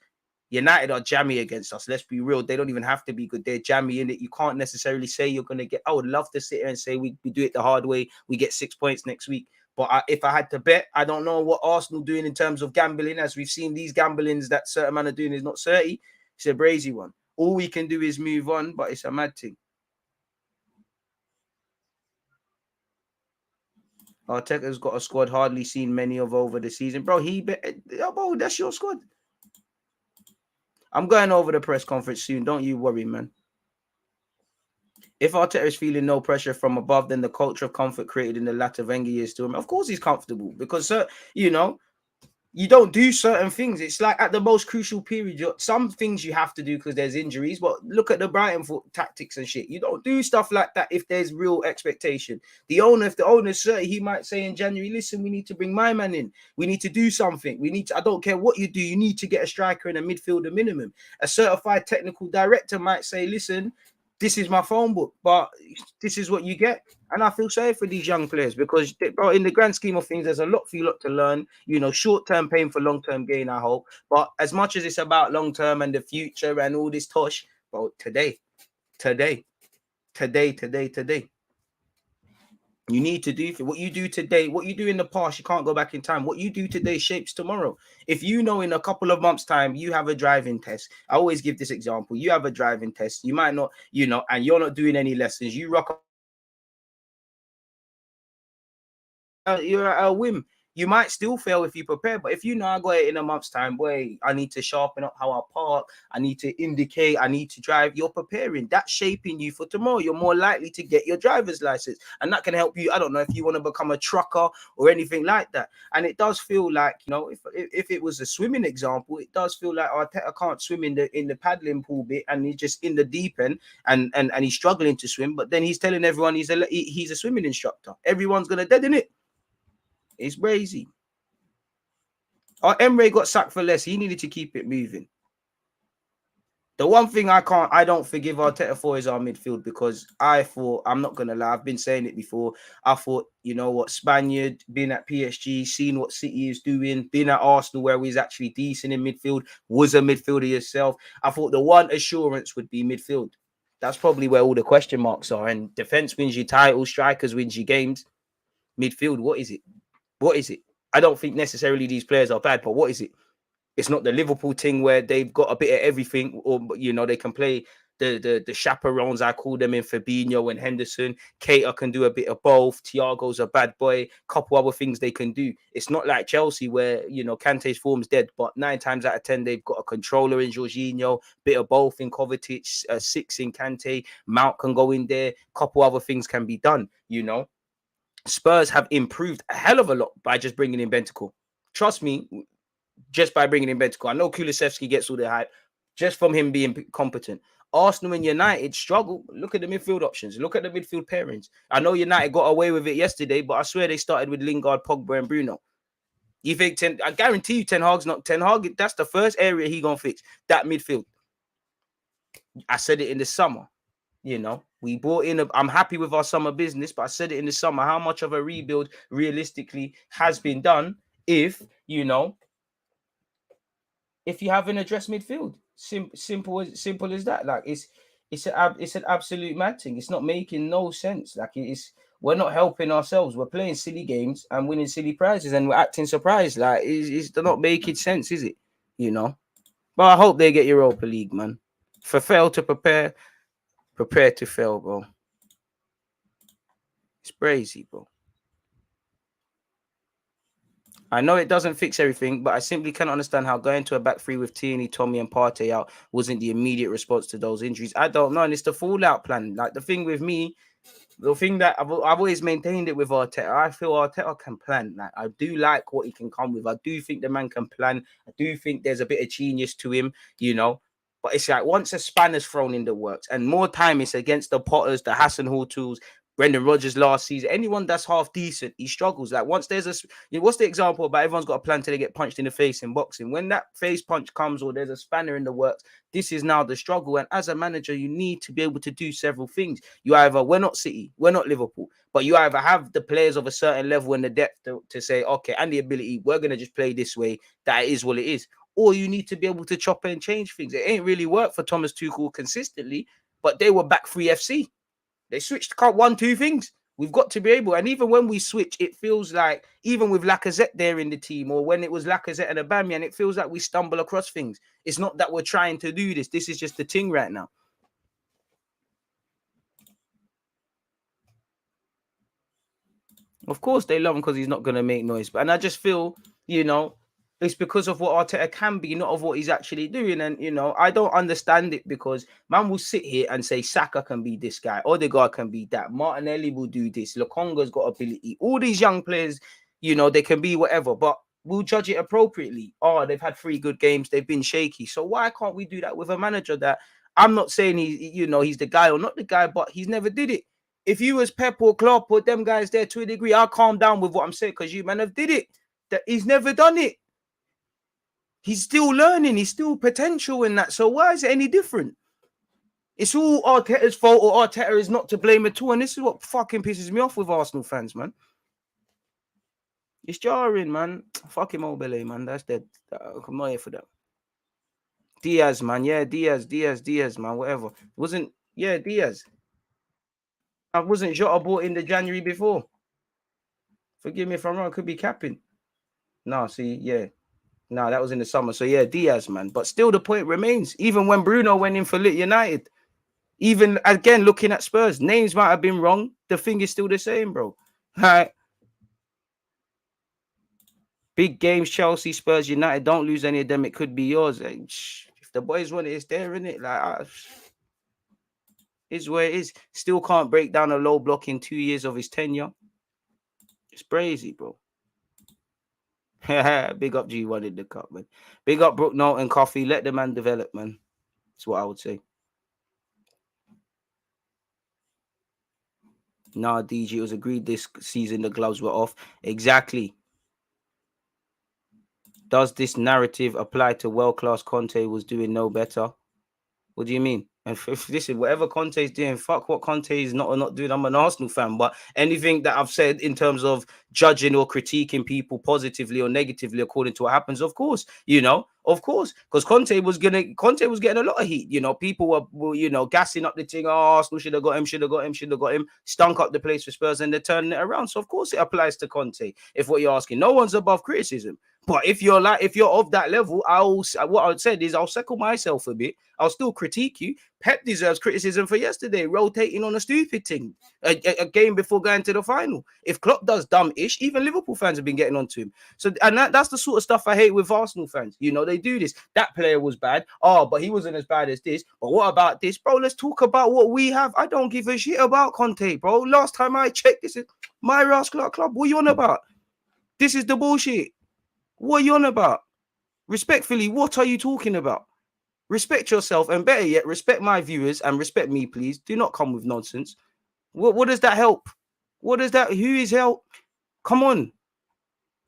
United are jammy against us. Let's be real. They don't even have to be good. They're jammy in it. You can't necessarily say you're going to get, I would love to sit here and say we do it the hard way. We get 6 points next week. But if I had to bet, I don't know what Arsenal doing in terms of gambling. As we've seen, these gamblings that certain man are doing is not 30. It's a brazy one. All we can do is move on, but it's a mad thing. Arteta's got a squad hardly seen many of over the season. Bro, bro, that's your squad. I'm going over the press conference soon. Don't you worry, man. If Arteta is feeling no pressure from above, then the culture of comfort created in the latter Wenger years to him. Of course he's comfortable because, you know, you don't do certain things. It's like at the most crucial period, some things you have to do because there's injuries. But look at the Brighton tactics and shit. You don't do stuff like that if there's real expectation. If the owner's 30, he might say in January, listen, we need to bring my man in. We need to do something. I don't care what you do. You need to get a striker and a midfielder minimum. A certified technical director might say, listen, this is my phone book, but this is what you get. And I feel sorry for these young players because, bro, in the grand scheme of things, there's a lot for you lot to learn. You know, short-term pain for long-term gain, I hope. But as much as it's about long-term and the future and all this tosh, bro, today. You need to do what you do today. What you do in the past, you can't go back in time. What you do today shapes tomorrow. If you know in a couple of months' time you have a driving test, I always give this example. You have a driving test. You might not, you know, and you're not doing any lessons. You rock up. You're at a whim. You might still fail if you prepare, but if you know I got it in a month's time, boy, I need to sharpen up how I park, I need to indicate, I need to drive, you're preparing. That's shaping you for tomorrow. You're more likely to get your driver's license, and that can help you. I don't know if you want to become a trucker or anything like that. And it does feel like, you know, if it was a swimming example, it does feel like Arteta can't swim in the paddling pool bit, and he's just in the deep end, and he's struggling to swim. But then he's telling everyone he's a swimming instructor. Everyone's gonna dead in it. It's crazy. Emre got sacked for less. He needed to keep it moving. The one thing I don't forgive Arteta for is our midfield, because I thought, I'm not going to lie, I've been saying it before. I thought, you know what, Spaniard, been at PSG, seen what City is doing, been at Arsenal where he's actually decent in midfield, was a midfielder yourself. I thought the one assurance would be midfield. That's probably where all the question marks are. And defense wins you titles, strikers wins you games. Midfield, what is it? What is it? I don't think necessarily these players are bad, but what is it? It's not the Liverpool thing where they've got a bit of everything, or, you know, they can play the chaperones, I call them, in Fabinho and Henderson. Keita can do a bit of both. Thiago's a bad boy. Couple other things they can do. It's not like Chelsea where, you know, Kante's form's dead, but 9 times out of 10 they've got a controller in Jorginho, bit of both in Kovacic, 6 in Kante. Mount can go in there. Couple other things can be done, you know. Spurs have improved a hell of a lot by just bringing in Bentancur. Trust me, just by bringing in Bentancur. I know Kulusevski gets all the hype just from him being competent. Arsenal and United struggle. Look at the midfield options. Look at the midfield pairings. I know United got away with it yesterday, but I swear they started with Lingard, Pogba, and Bruno. You think I guarantee you Ten Hag, that's the first area he gonna fix, that midfield. I said it in the summer. You know, we brought in. I'm happy with our summer business, but I said it in the summer. How much of a rebuild realistically has been done? If you know, if you have an address midfield, simple as that. Like it's an absolute mad thing. It's not making no sense. Like we're not helping ourselves. We're playing silly games and winning silly prizes, and we're acting surprised. Like it's not making sense, is it? You know. But I hope they get Europa League, man. For fail to prepare to fail, bro. It's crazy, bro. I know it doesn't fix everything, but I simply can't understand how going to a back three with Tierney, Tommy, and Partey out wasn't the immediate response to those injuries. I don't know, and it's the fallout plan. Like the thing with me, the thing that I've always maintained it with Arteta. I feel Arteta can plan. Like I do like what he can come with. I do think the man can plan. I do think there's a bit of genius to him, you know. But it's like once a spanner's thrown in the works, and more time it's against the Potters, the Hassan Tools, Brendan Rodgers last season. Anyone that's half decent, he struggles. Like once there's what's the example about everyone's got a plan till they get punched in the face in boxing? When that face punch comes or there's a spanner in the works, this is now the struggle. And as a manager, you need to be able to do several things. We're not City, we're not Liverpool, but you either have the players of a certain level and the depth to say, okay, and the ability, we're going to just play this way, that is what it is. Or you need to be able to chop and change things. It ain't really worked for Thomas Tuchel consistently, but they were back 3FC. They switched 1-2 things. We've got to be able, and even when we switch, it feels like, even with Lacazette there in the team, or when it was Lacazette and Aubameyang, it feels like we stumble across things. It's not that we're trying to do this. This is just the thing right now. Of course, they love him because he's not going to make noise. And I just feel, you know, it's because of what Arteta can be, not of what he's actually doing. And, you know, I don't understand it because man will sit here and say Saka can be this guy, Odegaard can be that, Martinelli will do this, Lokonga's got ability. All these young players, you know, they can be whatever, but we'll judge it appropriately. Oh, they've had 3 good games, they've been shaky. So why can't we do that with a manager that, I'm not saying he's the guy or not the guy, but he's never did it. If you was Pep or Klopp or them guys there to a degree, I'll calm down with what I'm saying because you man have did it. That he's never done it. He's still learning. He's still potential in that. So why is it any different? It's all Arteta's fault or Arteta is not to blame at all. And this is what fucking pisses me off with Arsenal fans, man. It's jarring, man. Fucking Mobile, man. That's dead. I'm not here for that. Diaz, man. Yeah, Diaz, man. Whatever. Diaz. I wasn't Jota bought in the January before. Forgive me if I'm wrong. Could be capping. No, see, yeah. No, that was in the summer. So, yeah, Diaz, man. But still, the point remains. Even when Bruno went in for United, even, again, looking at Spurs, names might have been wrong. The thing is still the same, bro. All right. Big games, Chelsea, Spurs, United. Don't lose any of them. It could be yours. If the boys want it, it's there, isn't it? Like, it's where it is. Still can't break down a low block in 2 years of his tenure. It's crazy, bro. Big up G1 in the cup, man. Big up Brook Norton Coffee. Let the man develop, man. That's what I would say. Nah, DG, it was agreed this season the gloves were off. Exactly. Does this narrative apply to world-class Conte was doing no better? What do you mean? And listen, whatever Conte is doing, fuck what Conte is not doing. I'm an Arsenal fan, but anything that I've said in terms of judging or critiquing people positively or negatively according to what happens, of course, of course, because Conte was getting a lot of heat. People were gassing up the thing. Oh, Arsenal should have got him. Stunk up the place for Spurs, and they're turning it around. So of course it applies to Conte. If what you're asking, no one's above criticism. But if you're of that level, what I said is I'll settle myself a bit. I'll still critique you. Pep deserves criticism for yesterday, rotating on a stupid thing, a game before going to the final. If Klopp does dumb-ish, even Liverpool fans have been getting onto him. So, and that's the sort of stuff I hate with Arsenal fans. They do this. That player was bad. Oh, but he wasn't as bad as this. But what about this? Bro, let's talk about what we have. I don't give a shit about Conte, bro. Last time I checked, this is my Rascal Club. What are you on about? This is the bullshit. What are you on about? Respectfully, what are you talking about? Respect yourself, and better yet, respect my viewers and respect me, please. Do not come with nonsense. What does that help? What does that? Who is help? Come on.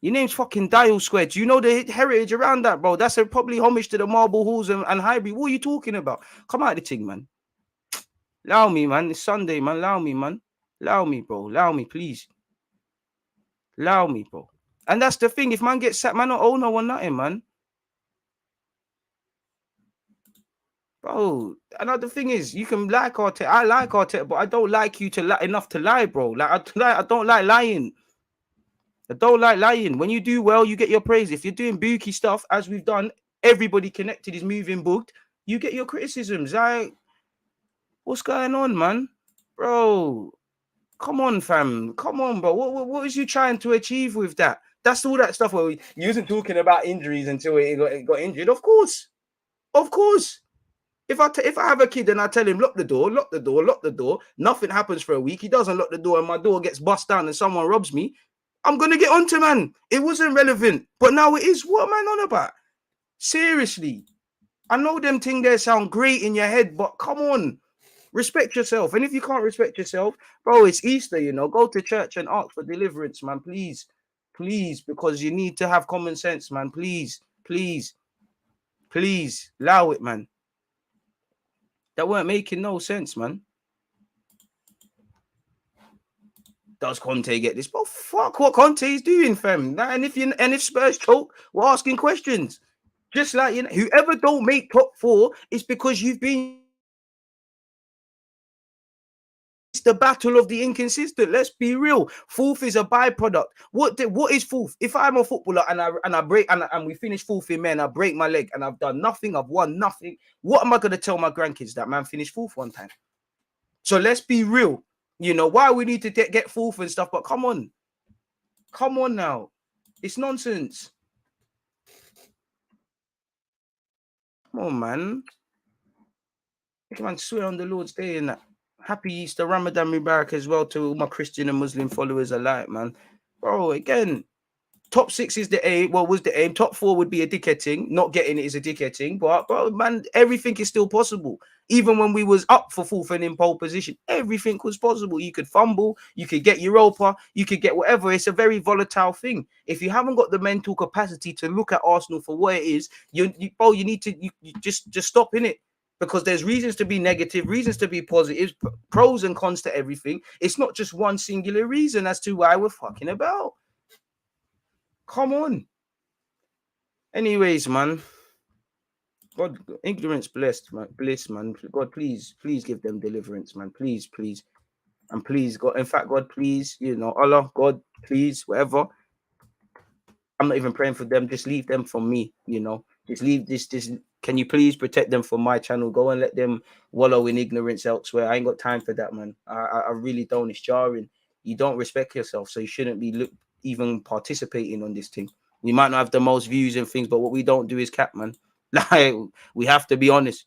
Your name's fucking Dial Square. Do you know the heritage around that, bro? That's probably homage to the Marble Halls and Highbury. What are you talking about? Come out of the thing, man. Allow me, man. It's Sunday, man. Allow me, man. Allow me, bro. Allow me, please. Allow me, bro. And that's the thing. If man gets sacked, man, not owe no one nothing, man. Bro, another thing is, you can like Arteta. I like Arteta, but I don't like you to lie enough to lie, bro. Like I don't like lying. I don't like lying. When you do well, you get your praise. If you're doing booky stuff, as we've done, everybody connected is moving booked. You get your criticisms. Like, what's going on, man? Bro, come on, fam. Come on, bro. What was you trying to achieve with that? That's all that stuff where you wasn't talking about injuries until it got injured. Of course. Of course. If I have a kid and I tell him, lock the door, lock the door, lock the door, nothing happens for a week, he doesn't lock the door and my door gets bust down and someone robs me, I'm going to get onto, man. It wasn't relevant, but now it is. What am I on about? Seriously. I know them things there sound great in your head, but come on. Respect yourself. And if you can't respect yourself, bro, it's Easter, you know. Go to church and ask for deliverance, man. Please. Please, because you need to have common sense, man. Please. Please. Please. Allow it, man. That weren't making no sense, man. Does Conte get this? Bro, fuck what Conte is doing, fam. And if Spurs choke, we're asking questions. Just like, you know, whoever don't make top four is because you've been. It's the battle of the inconsistent. Let's be real. Fourth is a byproduct. What is fourth? If I'm a footballer and I break and we finish fourth in men, I break my leg and I've done nothing, I've won nothing. What am I gonna tell my grandkids? That man finished fourth one time. So let's be real. You know why we need to get fourth and stuff, but come on now. It's nonsense. Come on, man. Come on, swear on the Lord's Day and that. Happy Easter, Ramadan Mubarak as well to all my Christian and Muslim followers alike, man. Bro, again, top 6 is the aim. Well, was the aim. Top 4 would be a dickhead thing. Not getting it is a dickhead thing. But, bro, man, everything is still possible. Even when we was up for fourth and in pole position, everything was possible. You could fumble. You could get Europa. You could get whatever. It's a very volatile thing. If you haven't got the mental capacity to look at Arsenal for what it is, you need to just stop in it. Because there's reasons to be negative, reasons to be positive, pros and cons to everything. It's not just one singular reason as to why we're fucking about. Come on. Anyways, man. God, ignorance blessed, man. Bliss, man. God, please give them deliverance, man. Please. And please, God, in fact, God, please, you know, Allah, God, please, whatever. I'm not even praying for them. Just leave them from me, you know. Just leave this. Can you please protect them from my channel? Go and let them wallow in ignorance elsewhere. I ain't got time for that, man. I really don't. It's jarring. You don't respect yourself, so you shouldn't be even participating on this thing. We might not have the most views and things, but what we don't do is cap, man. Like, we have to be honest.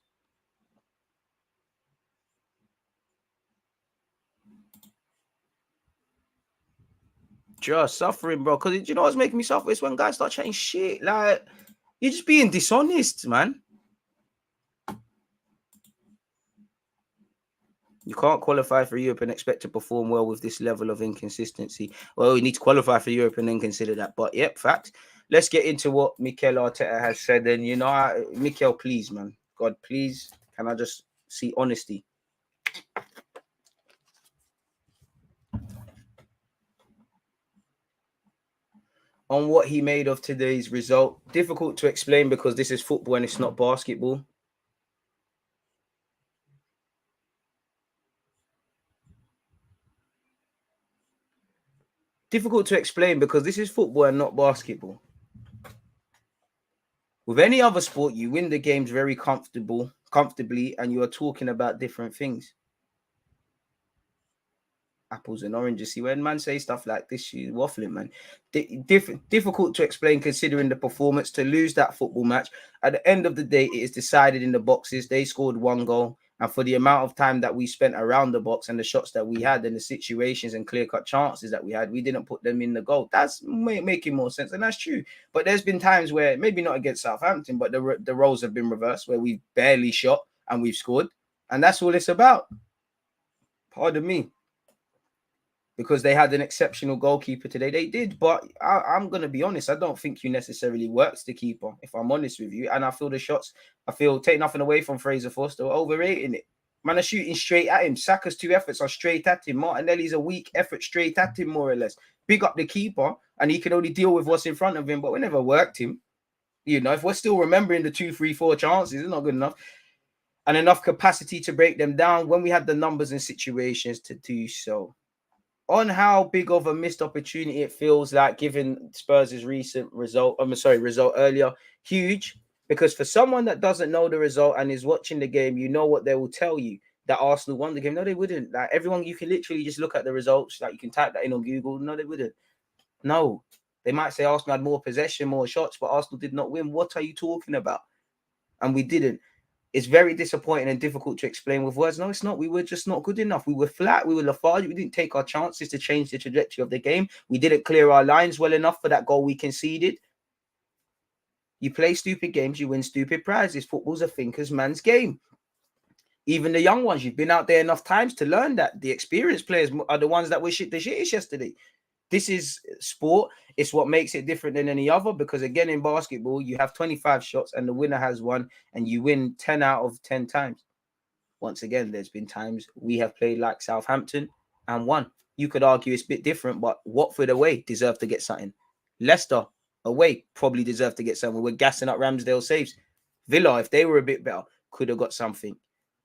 Just suffering, bro. Because you know what's making me suffer? It's when guys start chatting shit. Like, you're just being dishonest, man. You can't qualify for Europe and expect to perform well with this level of inconsistency. Well, we need to qualify for Europe and then consider that. But, yep, fact. Let's get into what MIKEL Arteta has said. And, you know, MIKEL, please, man. God, please, can I just see honesty? On what he made of today's result. Difficult to explain because this is football and it's not basketball. Difficult to explain because this is football and not basketball. With any other sport, you win the games very comfortably, and you are talking about different things. Apples and oranges. See, when man say stuff like this, you waffling, man. Difficult to explain considering the performance. To lose that football match, at the end of the day, it is decided in the boxes. They scored 1 goal. And for the amount of time that we spent around the box and the shots that we had and the situations and clear-cut chances that we had, we didn't put them in the goal. That's making more sense. And that's true. But there's been times where, maybe not against Southampton, but the roles have been reversed, where we've barely shot and we've scored. And that's all it's about. Pardon me. because they had an exceptional goalkeeper today. They did, but I'm going to be honest. I don't think you necessarily works the keeper, if I'm honest with you. And I feel the shots, take nothing away from Fraser Forster, overrating it. Man are shooting straight at him. Saka's 2 efforts are straight at him. Martinelli's a weak effort straight at him, more or less. Big up the keeper, and he can only deal with what's in front of him, but we never worked him. You know, if we're still remembering the 2, 3, 4 chances, it's not good enough. And enough capacity to break them down when we had the numbers and situations to do so. On how big of a missed opportunity it feels like, given Spurs' recent result earlier, huge, because for someone that doesn't know the result and is watching the game, you know what they will tell you, that Arsenal won the game. No, they wouldn't. Like, everyone, you can literally just look at the results. Like, you can type that in on Google. No, they wouldn't. No, they might say Arsenal had more possession, more shots, but Arsenal did not win. What are you talking about? And we didn't. It's very disappointing and difficult to explain with words. No, it's not. We were just not good enough. We were flat. We were lethargic. We didn't take our chances to change the trajectory of the game. We didn't clear our lines well enough for that goal we conceded. You play stupid games, you win stupid prizes. Football's a thinker's man's game. Even the young ones, you've been out there enough times to learn that. The experienced players are the ones that were the shittest yesterday. This is sport. It's what makes it different than any other, because again, in basketball, you have 25 shots and the winner has 1, and you win 10 out of 10 times. Once again, there's been times we have played like Southampton and won. You could argue it's a bit different, but Watford away deserve to get something. Leicester away probably deserve to get something. We're gassing up Ramsdale saves. Villa, if they were a bit better, could have got something.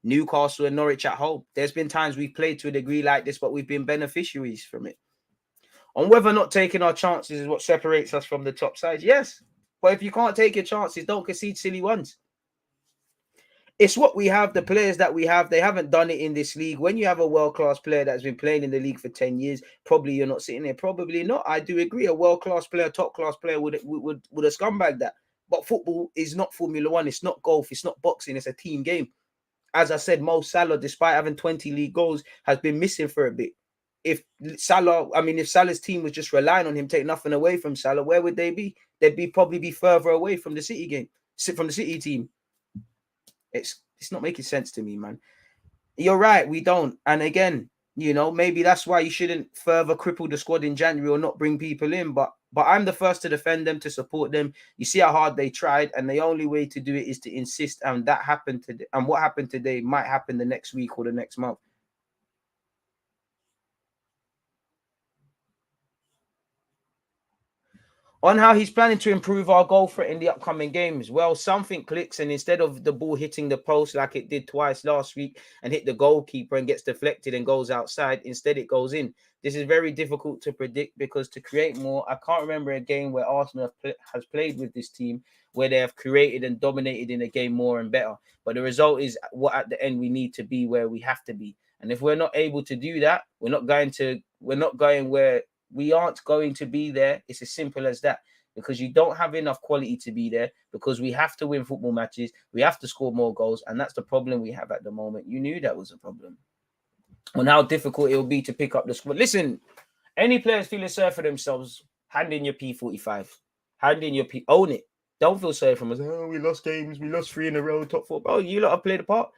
Newcastle and Norwich at home. There's been times we've played to a degree like this, but we've been beneficiaries from it. On whether or not taking our chances is what separates us from the top sides, yes. But if you can't take your chances, don't concede silly ones. It's what we have, the players that we have. They haven't done it in this league. When you have a world-class player that's been playing in the league for 10 years, probably you're not sitting there. Probably not. I do agree. A world-class player, top-class player would have scumbagged that. But football is not Formula One. It's not golf. It's not boxing. It's a team game. As I said, Mo Salah, despite having 20 league goals, has been missing for a bit. If Salah's team was just relying on him, take nothing away from Salah, where would they be? They'd probably be further away from the City game, from the City team. It's not making sense to me, man. You're right, we don't. And again, you know, maybe that's why you shouldn't further cripple the squad in January or not bring people in. But I'm the first to defend them, to support them. You see how hard they tried, and the only way to do it is to insist. And that happened today. And what happened today might happen the next week or the next month. On how he's planning to improve our goal threat in the upcoming games. Well, something clicks, and instead of the ball hitting the post like it did twice last week and hit the goalkeeper and gets deflected and goes outside, instead it goes in. This is very difficult to predict, because to create more, I can't remember a game where Arsenal has played with this team where they have created and dominated in a game more and better. But the result is what at the end we need to be where we have to be. And if we're not able to do that, we're not going where we aren't going to be there. It's as simple as that, because you don't have enough quality to be there, because we have to win football matches. We have to score more goals. And that's the problem we have at the moment. You knew that was a problem. On how difficult it will be to pick up the squad. Listen, any players feeling sorry for themselves, hand in your P45. Hand in your own it. Don't feel sorry for us. Oh, we lost games. We lost 3 in a row, top 4. Oh, you lot have played a part.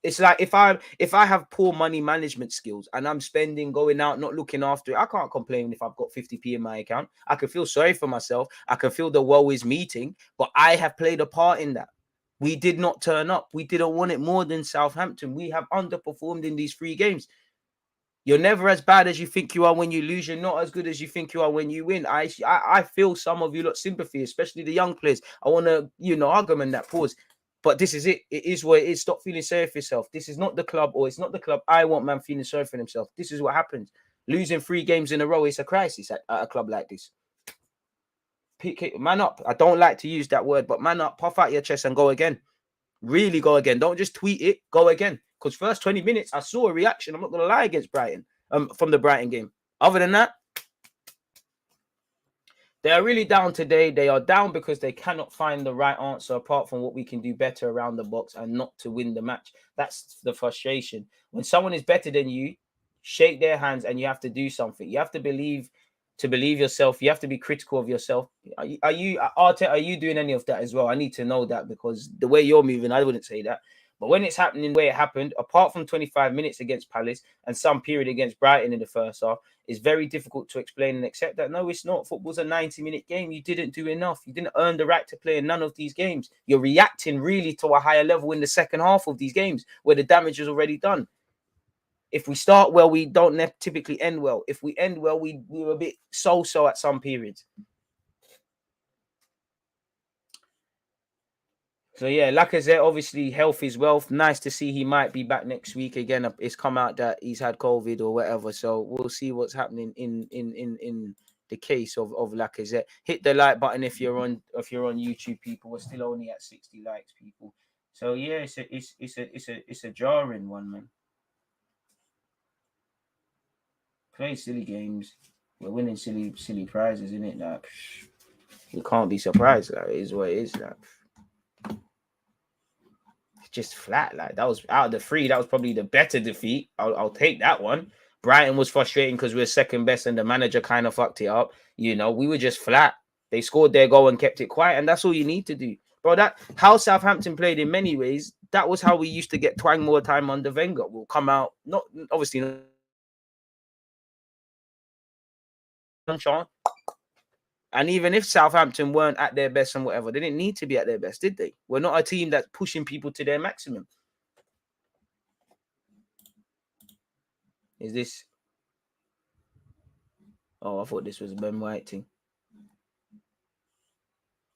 It's like if I have poor money management skills and I'm spending, going out, not looking after it, I can't complain if I've got 50p in my account. I can feel sorry for myself. I can feel the woe is meeting, but I have played a part in that. We did not turn up. We didn't want it more than Southampton. We have underperformed in these 3 games. You're never as bad as you think you are when you lose. You're not as good as you think you are when you win. I feel some of you lot sympathy, especially the young players. I want to, argument that pause. But this is it. It is what it is. Stop feeling sorry for yourself. This is not the club, or it's not the club I want man feeling sorry for himself. This is what happens. Losing 3 games in a row is a crisis at a club like this. Man up. I don't like to use that word, but man up, puff out your chest and go again. Really go again. Don't just tweet it. Go again. Because first 20 minutes, I saw a reaction. I'm not going to lie, against Brighton, from the Brighton game. Other than that, they are really down today. They are down because they cannot find the right answer apart from what we can do better around the box and not to win the match. That's the frustration. When someone is better than you, shake their hands and you have to do something. You have to believe yourself. You have to be critical of yourself. Are you, Arteta, are you doing any of that as well? I need to know that, because the way you're moving, I wouldn't say that. But when it's happening the way it happened, apart from 25 minutes against Palace and some period against Brighton in the first half, it's very difficult to explain and accept that. No, it's not. Football's a 90-minute game. You didn't do enough. You didn't earn the right to play in none of these games. You're reacting really to a higher level in the second half of these games where the damage is already done. If we start well, we don't typically end well. If we end well, we were a bit so-so at some periods. So yeah, Lacazette, obviously health is wealth. Nice to see he might be back next week again. It's come out that he's had COVID or whatever. So we'll see what's happening in the case of Lacazette. Hit the like button if you're on YouTube, people. We're still only at 60 likes, people. So yeah, it's a jarring one, man. Play silly games. We're winning silly prizes, isn't it? Like, you can't be surprised. Like, it is what it is. Like, just flat. Like, that was out of the three. That was probably the better defeat. I'll take that one. Brighton was frustrating because we were second best and the manager kind of fucked it up. You know, we were just flat. They scored their goal and kept it quiet, and that's all you need to do, bro. That how Southampton played in many ways. That was how we used to get twang more time under Wenger. We'll come out, not obviously. And even if Southampton weren't at their best and whatever, they didn't need to be at their best, did they? We're not a team that's pushing people to their maximum. Is this? Oh, I thought this was a Ben White thing.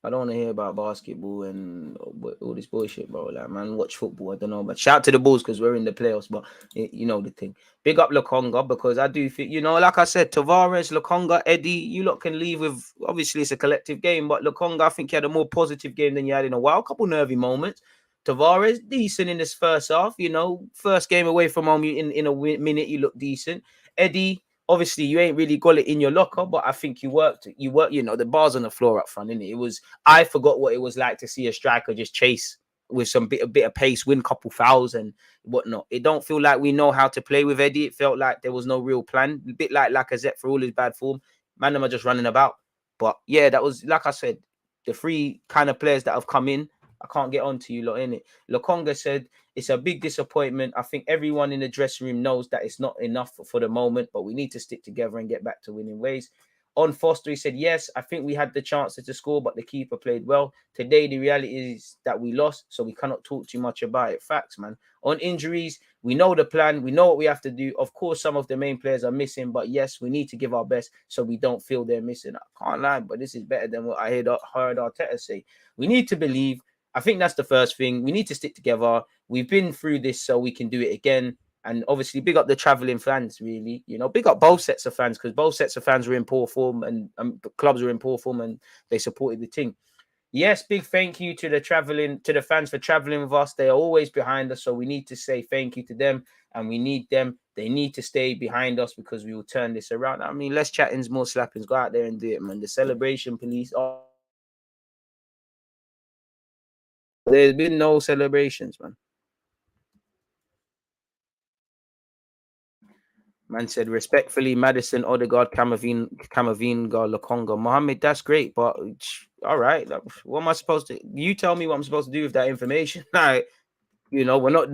I don't want to hear about basketball and all this bullshit, bro. Like, man, watch football. I don't know, but shout to the Bulls because we're in the playoffs. But you know the thing. Big up Lokonga because I do think, you know, like I said, Tavares, Lokonga, Eddie, you lot can leave with. Obviously, it's a collective game, but Lokonga, I think he had a more positive game than you had in a while. A couple nervy moments. Tavares, decent in this first half. You know, first game away from home, in a minute, you look decent. Eddie. Obviously, you ain't really got it in your locker, but I think you worked. You know, the bars on the floor up front, innit? It was. I forgot what it was like to see a striker just chase with a bit of pace, win a couple fouls and whatnot. It don't feel like we know how to play with Eddie. It felt like there was no real plan. A bit like Lacazette for all his bad form. Man, them are just running about. But yeah, that was, like I said, the three kind of players that have come in. I can't get on to you lot, innit? Lokonga said it's a big disappointment. I think everyone in the dressing room knows that it's not enough for the moment, but we need to stick together and get back to winning ways. On Foster, he said, yes, I think we had the chances to score, but the keeper played well. Today, the reality is that we lost, so we cannot talk too much about it. Facts, man. On injuries, we know the plan. We know what we have to do. Of course, some of the main players are missing, but yes, we need to give our best so we don't feel they're missing. I can't lie, but this is better than what I heard Arteta say. We need to believe. I think that's the first thing. We need to stick together. We've been through this so we can do it again. And obviously, big up the travelling fans, really. You know, big up both sets of fans because both sets of fans were in poor form and clubs were in poor form and they supported the team. Yes, big thank you to the fans for traveling with us. They are always behind us. So we need to say thank you to them and we need them. They need to stay behind us because we will turn this around. I mean, less chattings, more slappings. Go out there and do it, man. The celebration police are. There's been no celebrations, man. Man said respectfully, Madison, Odegaard, Camavinga, Lokonga, Mohammed. That's great, but all right. Like, what am I supposed to? You tell me what I'm supposed to do with that information. Like, you know, we're not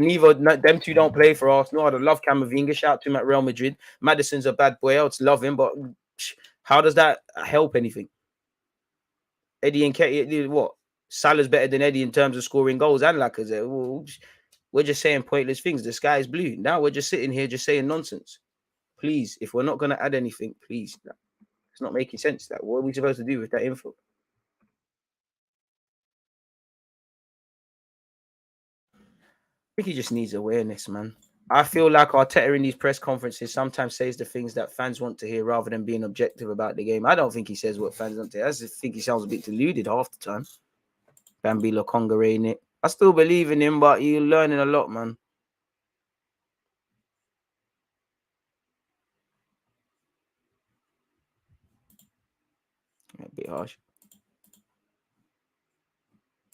them two don't play for Arsenal. I'd love Camavinga. Shout out to him at Real Madrid. Madison's a bad boy. I'd love him, but how does that help anything? Eddie and Ketty, what? Salah's better than Eddie in terms of scoring goals and Lacazette. We're just saying pointless things. The sky is blue. Now we're just sitting here just saying nonsense. Please, if we're not going to add anything, please. It's not making sense. That what are we supposed to do with that info? I think he just needs awareness, man. I feel like Arteta in these press conferences sometimes says the things that fans want to hear rather than being objective about the game. I don't think he says what fans want to hear. I just think he sounds a bit deluded half the time. Bambi Lokonga, ain't it? I still believe in him, but you're learning a lot, man. A bit harsh.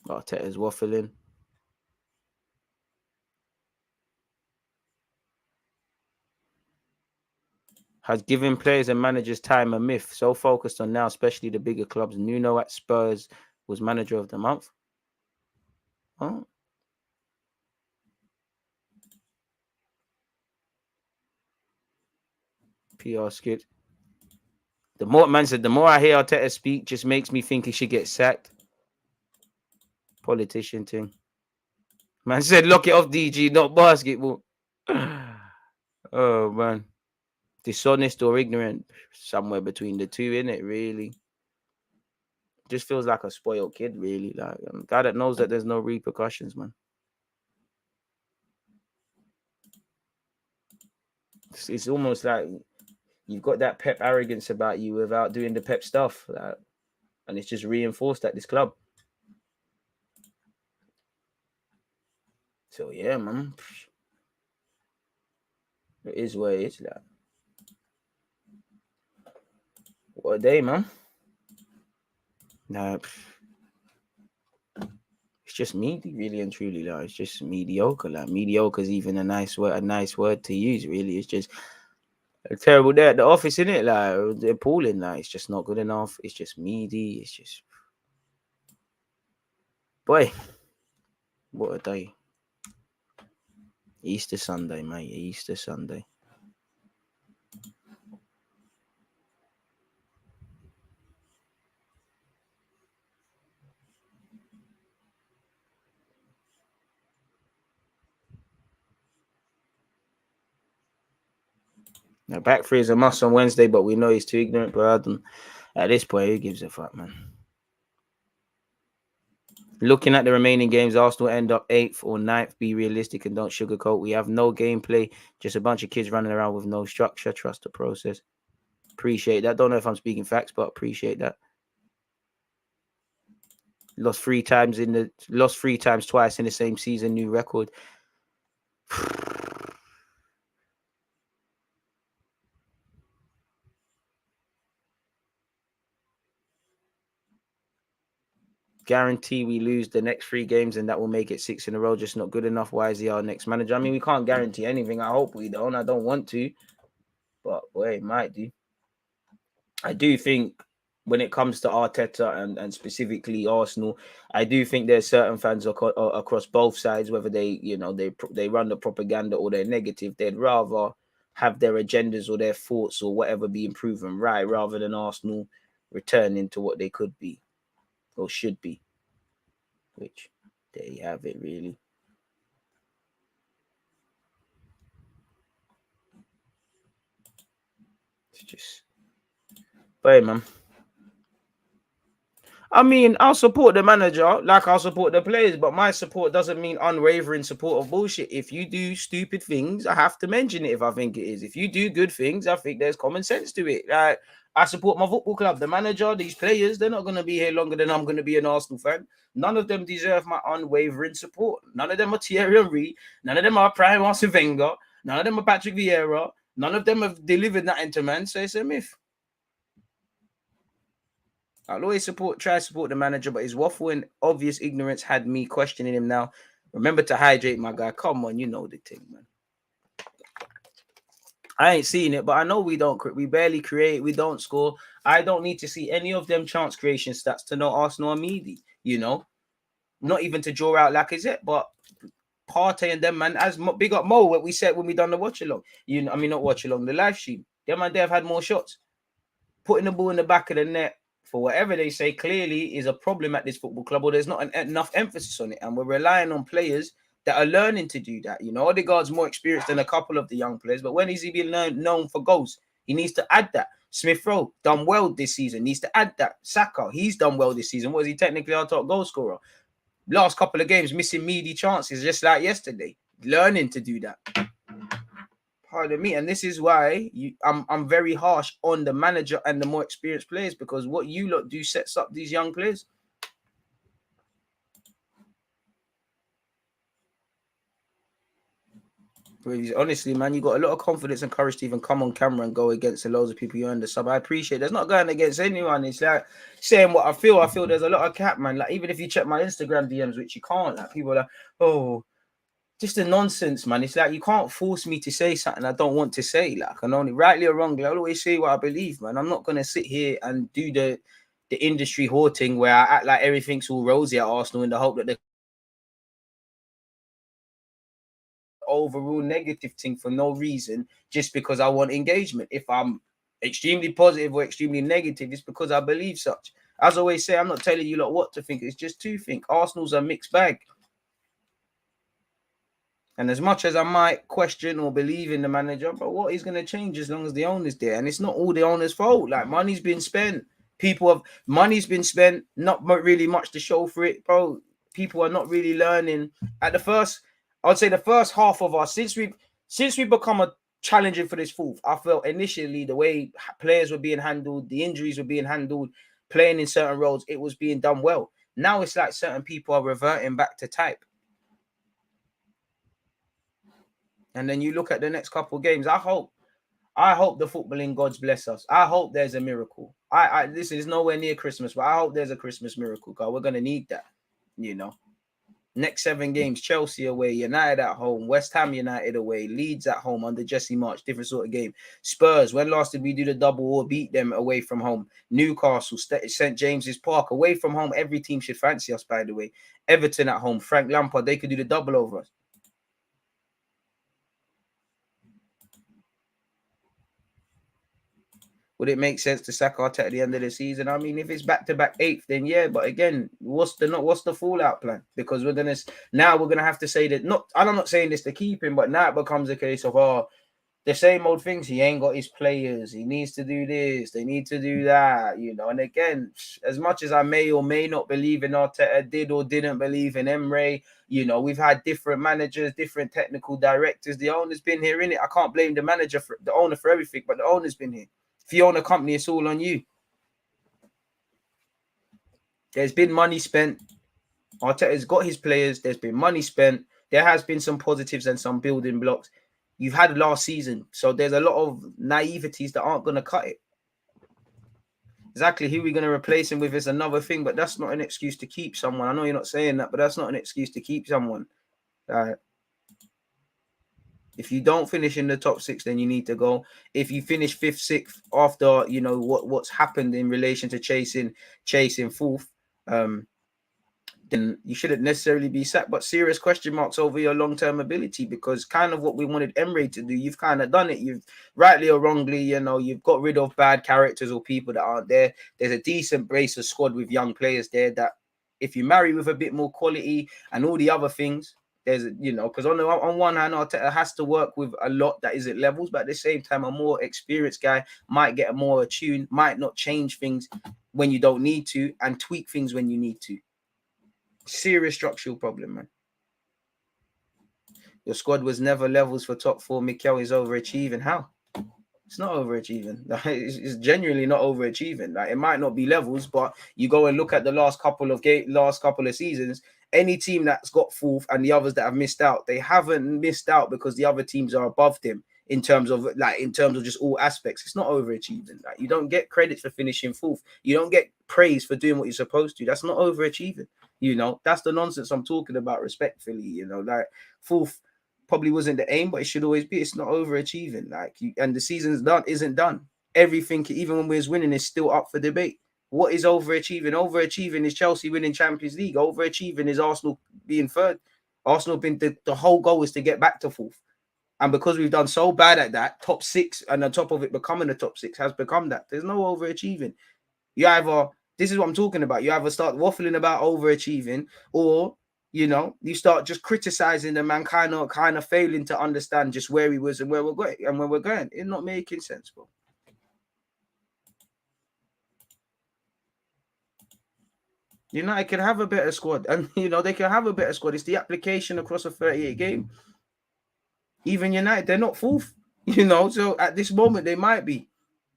Arteta's waffling. Has given players and managers time a myth. So focused on now, especially the bigger clubs. Nuno at Spurs was manager of the month. Oh. PR skid. The more man said, the more I hear Arteta speak, just makes me think he should get sacked. Politician thing. Man said, lock it off, DG, not basketball. Oh man, dishonest or ignorant, somewhere between the two, innit? Really, just feels like a spoiled kid, really. Like a guy that knows that there's no repercussions, man. It's almost like you've got that Pep arrogance about you without doing the Pep stuff, like, and it's just reinforced at this club. So yeah, man, it is what it is. Like, what a day, man. Nah, it's just meaty, really and truly. Like, it's just mediocre. Like, mediocre is even a nice word to use. Really, it's just a terrible day at the office, innit? Like, they're appalling. Like, it's just not good enough. It's just meaty. It's just, boy, what a day. Easter Sunday, mate. Easter Sunday. Now, back three is a must on Wednesday, but we know he's too ignorant, bro. At this point, who gives a fuck, man? Looking at the remaining games, Arsenal end up 8th or 9th. Be realistic and don't sugarcoat. We have no gameplay, just a bunch of kids running around with no structure. Trust the process. Appreciate that. Don't know if I'm speaking facts, but appreciate that. Lost three times twice in the same season. New record. Guarantee we lose the next 3 games and that will make it 6 in a row. Just not good enough. Why is he our next manager? I mean, we can't guarantee anything. I hope we don't. I don't want to, but boy, it might do. I do think when it comes to Arteta and specifically Arsenal, I do think there's certain fans across both sides, whether they run the propaganda or they're negative, they'd rather have their agendas or their thoughts or whatever being proven right rather than Arsenal returning to what they could be or should be, which there you have it, really. It's just, but hey, man. I mean, I'll support the manager like I'll support the players, but my support doesn't mean unwavering support of bullshit. If you do stupid things, I have to mention it if I think it is. If you do good things, I think there's common sense to it. Like, I support my football club. The manager, these players, they're not going to be here longer than I'm going to be an Arsenal fan. None of them deserve my unwavering support. None of them are Thierry Henry. None of them are Prime Arsene Wenger. None of them are Patrick Vieira. None of them have delivered that into man, so it's a myth. I'll always try to support the manager, but his waffle and obvious ignorance had me questioning him now. Remember to hydrate, my guy. Come on, you know the thing, man. I ain't seen it, but I know we barely create, we don't score. I don't need to see any of them chance creation stats to know Arsenal are meaty, you know? Not even to draw out Lacazette, but Partey and them, man, as big up Mo, what we said when we done the watch along. Not watch along, the live stream. Them man, they have had more shots. Putting the ball in the back of the net, for whatever they say, clearly is a problem at this football club, or there's not enough emphasis on it. And we're relying on players that are learning to do that. You know, Odegaard's more experienced than a couple of the young players, but when is he being known for goals? He needs to add that. Smith Rowe, done well this season, needs to add that. Saka, he's done well this season. Was he technically our top goal scorer? Last couple of games, missing meaty chances, just like yesterday. Learning to do that. Pardon me, and this is why I'm very harsh on the manager and the more experienced players, because what you lot do sets up these young players. Honestly, man, you got a lot of confidence and courage to even come on camera and go against the loads of people you under sub. I appreciate it. There's not going against anyone. It's like saying what I feel. I feel there's a lot of cap, man. Like, even if you check my Instagram DMs, which you can't, like, people are like, oh, just a nonsense, man. It's like you can't force me to say something I don't want to say. Like, I can only, rightly or wrongly, I'll always say what I believe, man. I'm not gonna sit here and do the industry hoarding where I act like everything's all rosy at Arsenal in the hope that they're overall negative thing for no reason, just because I want engagement. If I'm extremely positive or extremely negative, it's because I believe such. As I always say, I'm not telling you lot what to think. It's just to think. Arsenal's a mixed bag. And as much as I might question or believe in the manager, but what is going to change as long as the owner's there? And it's not all the owner's fault. Like, money's been spent. Money's been spent, not really much to show for it, bro. People are not really learning. I'd say the first half of us, since we've become a challenging for this fourth, I felt initially the way players were being handled, the injuries were being handled, playing in certain roles, it was being done well. Now it's like certain people are reverting back to type. And then you look at the next couple of games. I hope the footballing gods bless us. I hope there's a miracle. This is nowhere near Christmas, but I hope there's a Christmas miracle, because we're gonna need that. Next 7 games: Chelsea away, United at home, West Ham United away, Leeds at home under Jesse March, different sort of game. Spurs, when last did we do the double or beat them away from home? Newcastle, St. James's Park, away from home. Every team should fancy us, by the way. Everton at home, Frank Lampard, they could do the double over us. Would it make sense to sack Arteta at the end of the season? I mean, if it's back-to-back 8th, then yeah. But again, what's the fallout plan? Because we're gonna have to say that. I'm not saying this to keep him, but now it becomes a case of the same old things. He ain't got his players. He needs to do this. They need to do that. And again, as much as I may or may not believe in Arteta, did or didn't believe in Emre, we've had different managers, different technical directors. The owner's been here, innit? I can't blame the owner for everything, but the owner's been here. If you own a company, it's all on you. There's been money spent. Arteta's got his players. There's been money spent. There has been some positives and some building blocks. You've had last season, so there's a lot of naiveties that aren't going to cut it. Exactly who we're going to replace him with is another thing, but that's not an excuse to keep someone. I know you're not saying that, but that's not an excuse to keep someone. If you don't finish in the top 6, then you need to go. If you finish 5th, 6th after what's happened in relation to chasing 4th, then you shouldn't necessarily be sacked. But serious question marks over your long-term ability, because kind of what we wanted Emre to do, you've kind of done it. You've rightly or wrongly, you've got rid of bad characters or people that aren't there. There's a decent brace of squad with young players there that if you marry with a bit more quality and all the other things, there's, because on one hand, Arteta has to work with a lot that is at levels, but at the same time, a more experienced guy might get more attuned, might not change things when you don't need to, and tweak things when you need to. Serious structural problem, man. Your squad was never levels for top 4. MIKEL is overachieving. How? It's not overachieving. It's genuinely not overachieving. Like, it might not be levels, but you go and look at the last couple of seasons. Any team that's got 4th and the others that have missed out, they haven't missed out because the other teams are above them in terms of just all aspects. It's not overachieving. Like, you don't get credit for finishing 4th. You don't get praise for doing what you're supposed to. That's not overachieving. That's the nonsense I'm talking about, respectfully. Like, 4th probably wasn't the aim, but it should always be. It's not overachieving. And the season's isn't done. Everything, even when we was winning, is still up for debate. What is overachieving? Overachieving is Chelsea winning Champions League. Overachieving is Arsenal being 3rd. Arsenal been the whole goal is to get back to 4th. And because we've done so bad at that, top 6, and on top of it becoming the top 6 has become that. There's no overachieving. This is what I'm talking about. You either start waffling about overachieving, or you start just criticizing the man, kind of failing to understand just where he was and where we're going. It's not making sense, bro. United can have a better squad, and they can have a better squad. It's the application across a 38 game. Even United, they're not 4th, so at this moment they might be.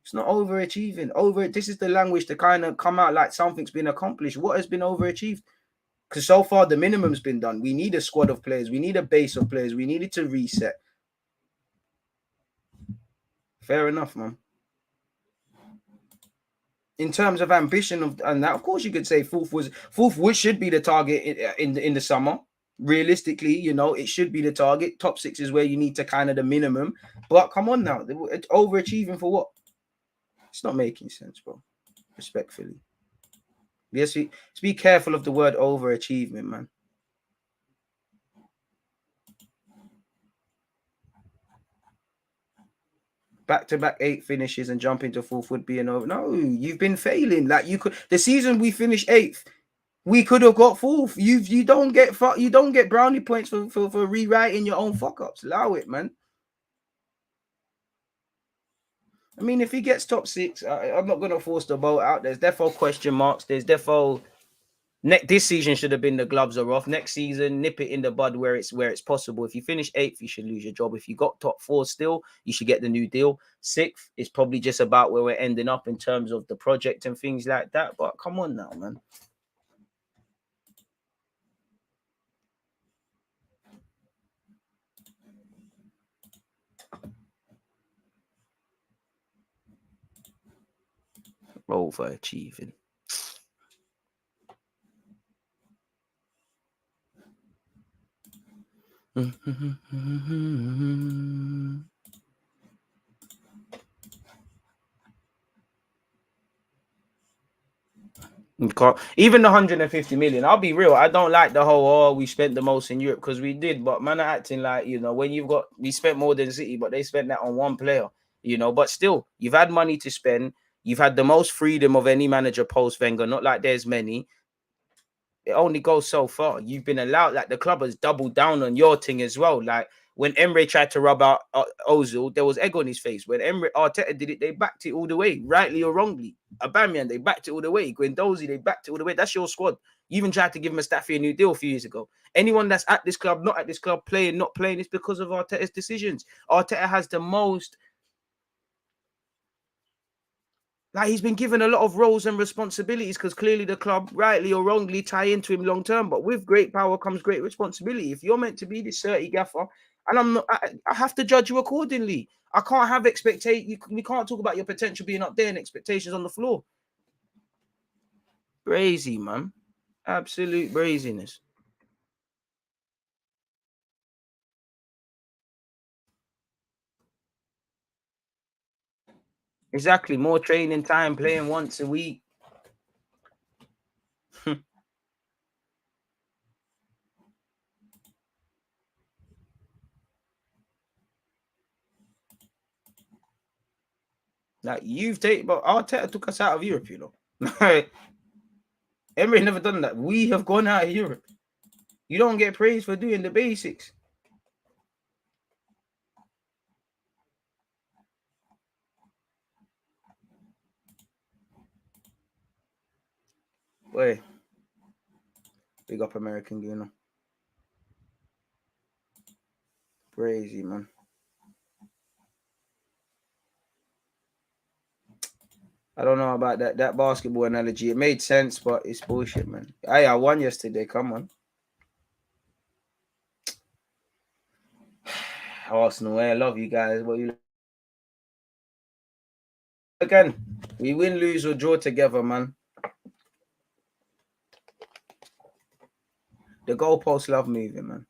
It's not overachieving. This is the language to kind of come out like something's been accomplished. What has been overachieved? Because so far the minimum's been done. We need a squad of players. We need a base of players. We needed to reset. Fair enough, man. In terms of ambition and that, of course, you could say 4th should be the target in the summer. Realistically, it should be the target. Top 6 is where you need to kind of the minimum. But come on now, overachieving for what? It's not making sense, bro. Respectfully. Yes, let's be careful of the word overachievement, man. back-to-back 8 finishes and jump into 4th would be an over. No, you've been failing. Like you could, the season we finished 8th, we could have got 4th. You don't get brownie points for rewriting your own fuck ups. Allow it, man. I mean, if he gets top 6, I'm not gonna force the boat out. There's defo question marks. There's defo. This season should have been the gloves are off. Next season, nip it in the bud where it's possible. If you finish 8th, you should lose your job. If you got top 4 still, you should get the new deal. 6th is probably just about where we're ending up in terms of the project and things like that. But come on now, man. Overachieving. Even the 150 million, I'll be real, I don't like the whole we spent the most in Europe, because we did, but man are acting like, when we spent more than City, but they spent that on one player, but still, you've had money to spend, you've had the most freedom of any manager post Wenger, not like there's many. It only goes so far. You've been allowed, like the club has doubled down on your thing as well. Like when Emre tried to rub out Ozil, there was egg on his face. When Arteta did it, they backed it all the way, rightly or wrongly. Aubameyang, they backed it all the way. Guendouzi, they backed it all the way. That's your squad. You even tried to give Mustafi a new deal a few years ago. Anyone that's at this club, not at this club, playing, not playing, it's because of Arteta's decisions. Arteta has the most. Like he's been given a lot of roles and responsibilities because clearly the club, rightly or wrongly, tie into him long term. But with great power comes great responsibility. If you're meant to be this 30 gaffer, and I'm not, I have to judge you accordingly. I can't have expectations. We can't talk about your potential being up there and expectations on the floor. Brazy, man. Absolute braziness. Exactly. More training time, playing once a week. Like you've taken, but Arteta took us out of Europe, Emery never done that. We have gone out of Europe. You don't get praise for doing the basics. Boy, big up American Gooner. Crazy, man. I don't know about that basketball analogy. It made sense, but it's bullshit, man. I won yesterday. Come on. Arsenal, I love you guys. What you again? We win, lose, or draw together, man. The goalposts love moving, man.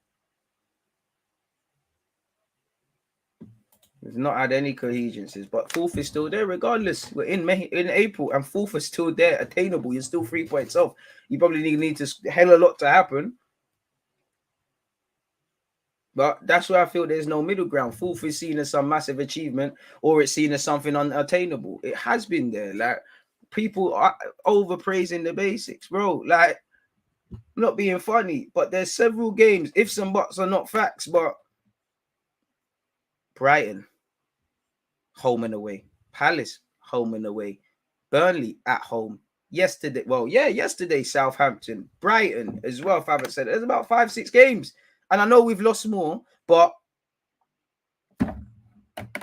We've not had any coherences, but 4th is still there regardless. We're in April, and 4th is still there, attainable. You're still 3 points off. You probably need to hell a lot to happen. But that's where I feel there's no middle ground. 4th is seen as some massive achievement, or it's seen as something unattainable. It has been there. Like people are overpraising the basics, bro. Like, not being funny, but there's several games. Ifs and buts are not facts, but Brighton, home and away. Palace, home and away. Burnley at home. Yesterday, Southampton, Brighton as well, if I haven't said it. There's about 5-6 games. And I know we've lost more, but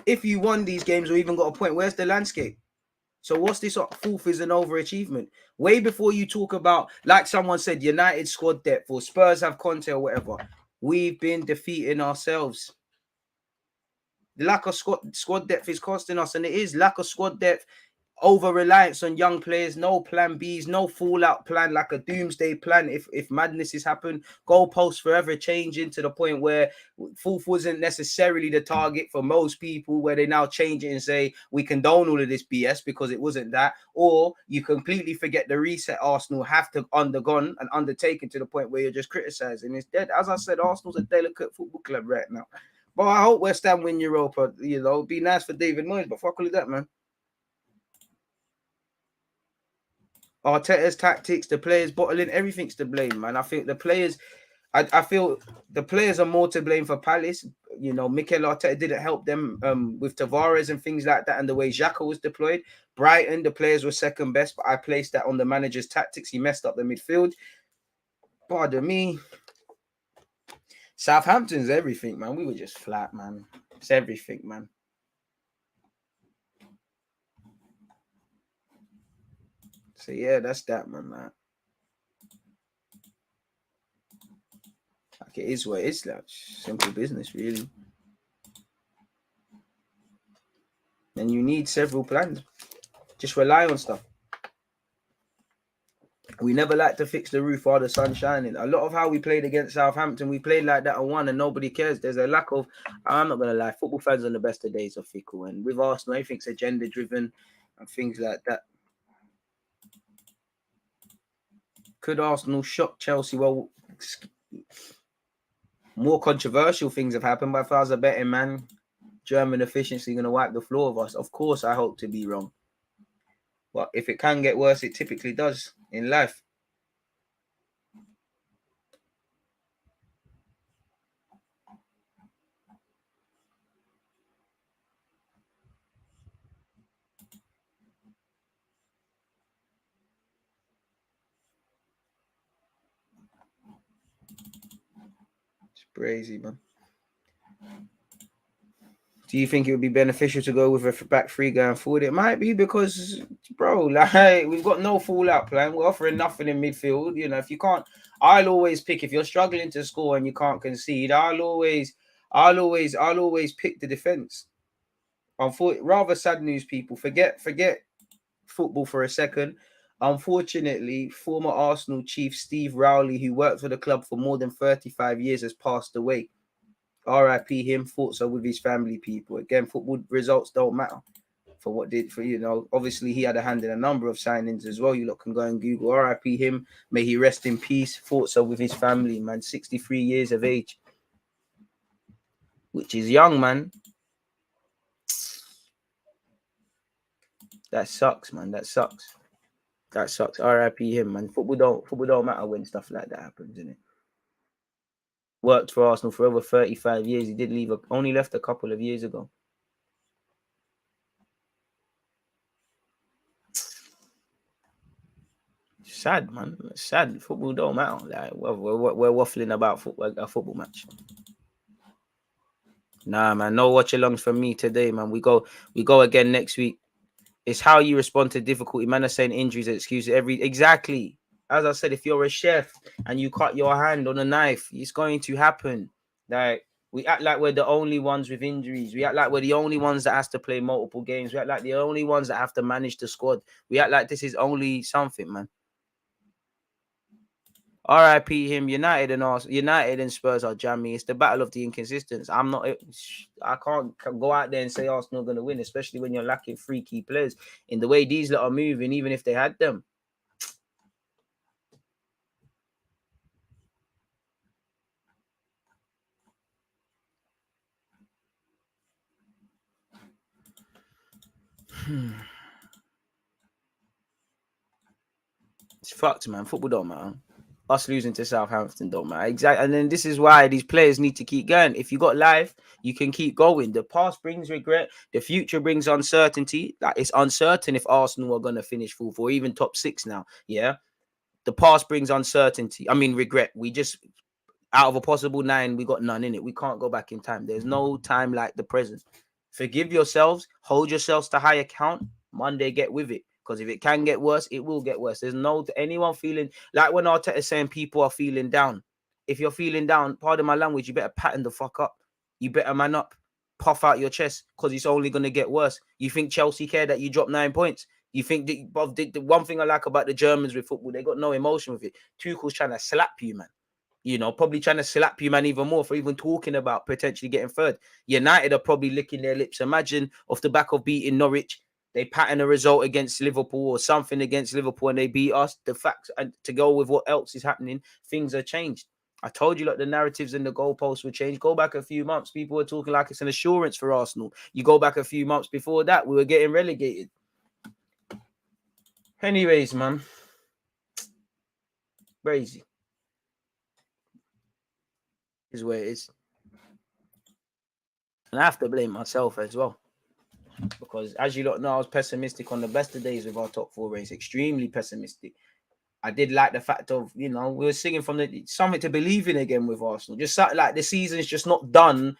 if you won these games or even got a point, where's the landscape? So what's this? 4th is an overachievement. Way before you talk about, like someone said, United squad depth or Spurs have Conte or whatever, we've been defeating ourselves. The lack of squad depth is costing us, and it is lack of squad depth, over-reliance on young players, no plan Bs, no fallout plan, like a doomsday plan if madness has happened. Goalposts forever changing to the point where 4th wasn't necessarily the target for most people, where they now change it and say we condone all of this BS because it wasn't that. Or you completely forget the reset Arsenal have to undergone and undertaken to the point where you're just criticizing. It's dead. As I said, Arsenal's a delicate football club right now. But I hope West Ham win Europa. You know, it'd be nice for David Moyes, but fuck all of that, man. Arteta's tactics, the players bottling, everything's to blame, man. I think the players, I feel the players are more to blame for Palace. You know, MIKEL Arteta didn't help them with Tavares and things like that, and the way Xhaka was deployed. Brighton, the players were second best, but I placed that on the manager's tactics. He messed up the midfield. Pardon me. Southampton's everything, man. We were just flat, man. It's everything, man. So yeah, that's that, man. Like it is what it is. Like simple business, really. And you need several plans. Just rely on stuff. We never like to fix the roof while the sun's shining. A lot of how we played against Southampton, we played like that and won, and nobody cares. There's a lack of, I'm not going to lie, football fans on the best of days are fickle. And with Arsenal, everything's agenda driven and things like that. Could Arsenal shock Chelsea? Well, more controversial things have happened, but if I was a betting man, German efficiency going to wipe the floor of us. Of course, I hope to be wrong. But if it can get worse, it typically does in life. It's crazy, man. Do you think it would be beneficial to go with a back three going forward? It might be because, bro, like we've got no fallout plan. We're offering nothing in midfield. You know, if you can't, I'll always pick. If you're struggling to score and you can't concede, I'll always pick the defense. Rather sad news, people. Forget football for a second. Unfortunately, former Arsenal chief Steve Rowley, who worked for the club for more than 35 years, has passed away. RIP him. Thoughts are with his family, people. Again, football results don't matter for what did for, you know. Obviously, he had a hand in a number of signings as well. You lot can go and Google RIP him. May he rest in peace. Thoughts are with his family, man. 63 years of age, which is young, man. That sucks, man. That sucks. RIP him, man. Football don't matter when stuff like that happens, innit? Worked for Arsenal for over 35 years. He did leave, only left a couple of years ago. Sad, man. Sad. Football don't matter. Like we're waffling about a football match. Nah, man. No watch-alongs from me today, man. We go again next week. It's how you respond to difficulty. Man are saying injuries and excuses exactly. As I said, if you're a chef and you cut your hand on a knife, it's going to happen. Like we act like we're the only ones with injuries. We act like we're the only ones that has to play multiple games. We act like the only ones that have to manage the squad. We act like this is only something, man. RIP him. United and Spurs are jamming. It's the battle of the inconsistents. I can't go out there and say Arsenal are going to win, especially when you're lacking 3 key players in the way these lot are moving, even if they had them. It's fucked, man. Football don't matter. Us losing to Southampton don't matter. Exactly. And then this is why these players need to keep going. If you got life, you can keep going. The past brings regret. The future brings uncertainty. Like it's uncertain if Arsenal are going to finish 4th or even top 6 now. Yeah. The past brings uncertainty. I mean, regret. We just, out of a possible 9, we got none in it. We can't go back in time. There's no time like the present. Forgive yourselves. Hold yourselves to high account. Monday, get with it. Because if it can get worse, it will get worse. There's no anyone feeling like when Arteta is saying people are feeling down. If you're feeling down, pardon my language, you better pattern the fuck up. You better man up, puff out your chest because it's only going to get worse. You think Chelsea care that you dropped 9 points? You think the one thing I like about the Germans with football, they got no emotion with it. Tuchel's trying to slap you, man. You know, probably trying to slap you, man, even more for even talking about potentially getting 3rd. United are probably licking their lips. Imagine off the back of beating Norwich, they pattern a result against Liverpool or something against Liverpool and they beat us. The facts, and to go with what else is happening, things are changed. I told you, like, the narratives and the goalposts will change. Go back a few months, people were talking like it's an assurance for Arsenal. You go back a few months before that, we were getting relegated. Anyways, man, crazy is where it is. And I have to blame myself as well. Because as you lot know, I was pessimistic on the best of days with our top 4 race. Extremely pessimistic. I did like the fact of, we were singing from something to believe in again with Arsenal. Just like the season's just not done.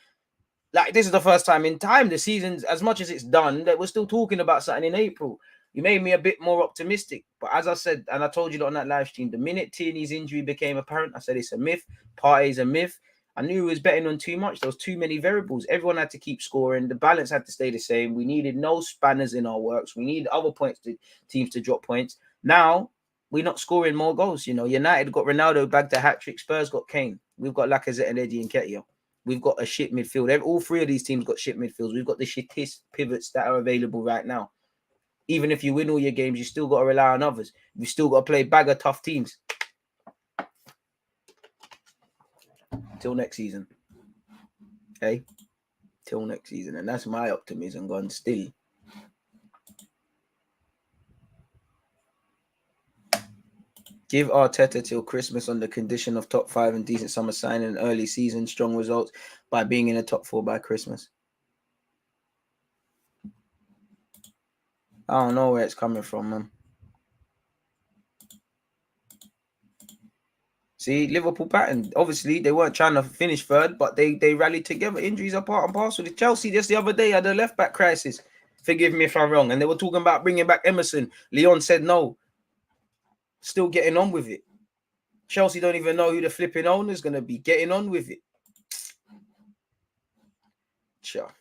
Like, this is the first time in time the season's, as much as it's done, that we're still talking about something in April. You made me a bit more optimistic. But as I said, and I told you on that live stream, the minute Tierney's injury became apparent, I said it's a myth. Partey's a myth. I knew he was betting on too much. There was too many variables. Everyone had to keep scoring. The balance had to stay the same. We needed no spanners in our works. We needed other teams to drop points. Now, we're not scoring more goals. United got Ronaldo bagged a hat-trick. Spurs got Kane. We've got Lacazette and Eddie Nketiah. We've got a shit midfield. All 3 of these teams got shit midfields. We've got the shittest pivots that are available right now. Even if you win all your games, you still got to rely on others. You still got to play bag of tough teams. Till next season. Okay? Till next season. And that's my optimism gone still. Give Arteta till Christmas on the condition of top 5 and decent summer signing and early season strong results by being in the top 4 by Christmas. I don't know where it's coming from, man. See, Liverpool pattern. Obviously, they weren't trying to finish 3rd, but they rallied together. Injuries are part and parcel. The Chelsea just the other day had a left-back crisis. Forgive me if I'm wrong. And they were talking about bringing back Emerson. Leon said no. Still getting on with it. Chelsea don't even know who the flipping owner's going to be. Getting on with it. Sure.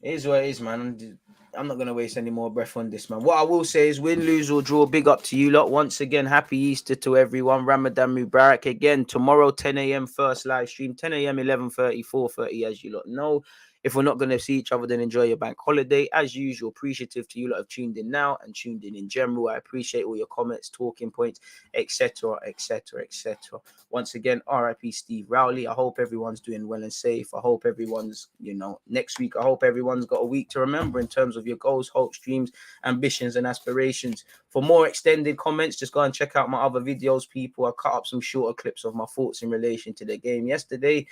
It is what it is, man. I'm not going to waste any more breath on this, man. What I will say is win, lose or draw, big up to you lot. Once again, happy Easter to everyone. Ramadan Mubarak. Again, tomorrow, 10 a.m. first live stream. 10 a.m., 11:30, 4:30, as you lot know. If we're not going to see each other, then enjoy your bank holiday. As usual, appreciative to you lot have tuned in now and tuned in general. I appreciate all your comments, talking points, etc., etc., etc. Once again, RIP Steve Rowley. I hope everyone's doing well and safe. I hope everyone's, next week, I hope everyone's got a week to remember in terms of your goals, hopes, dreams, ambitions, and aspirations. For more extended comments, just go and check out my other videos, people. I cut up some shorter clips of my thoughts in relation to the game yesterday.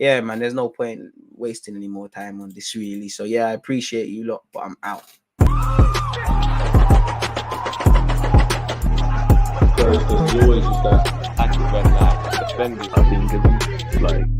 Yeah, man, there's no point wasting any more time on this, really. So, yeah, I appreciate you lot, but I'm out. There's always just that active red flag, defending. I think it's like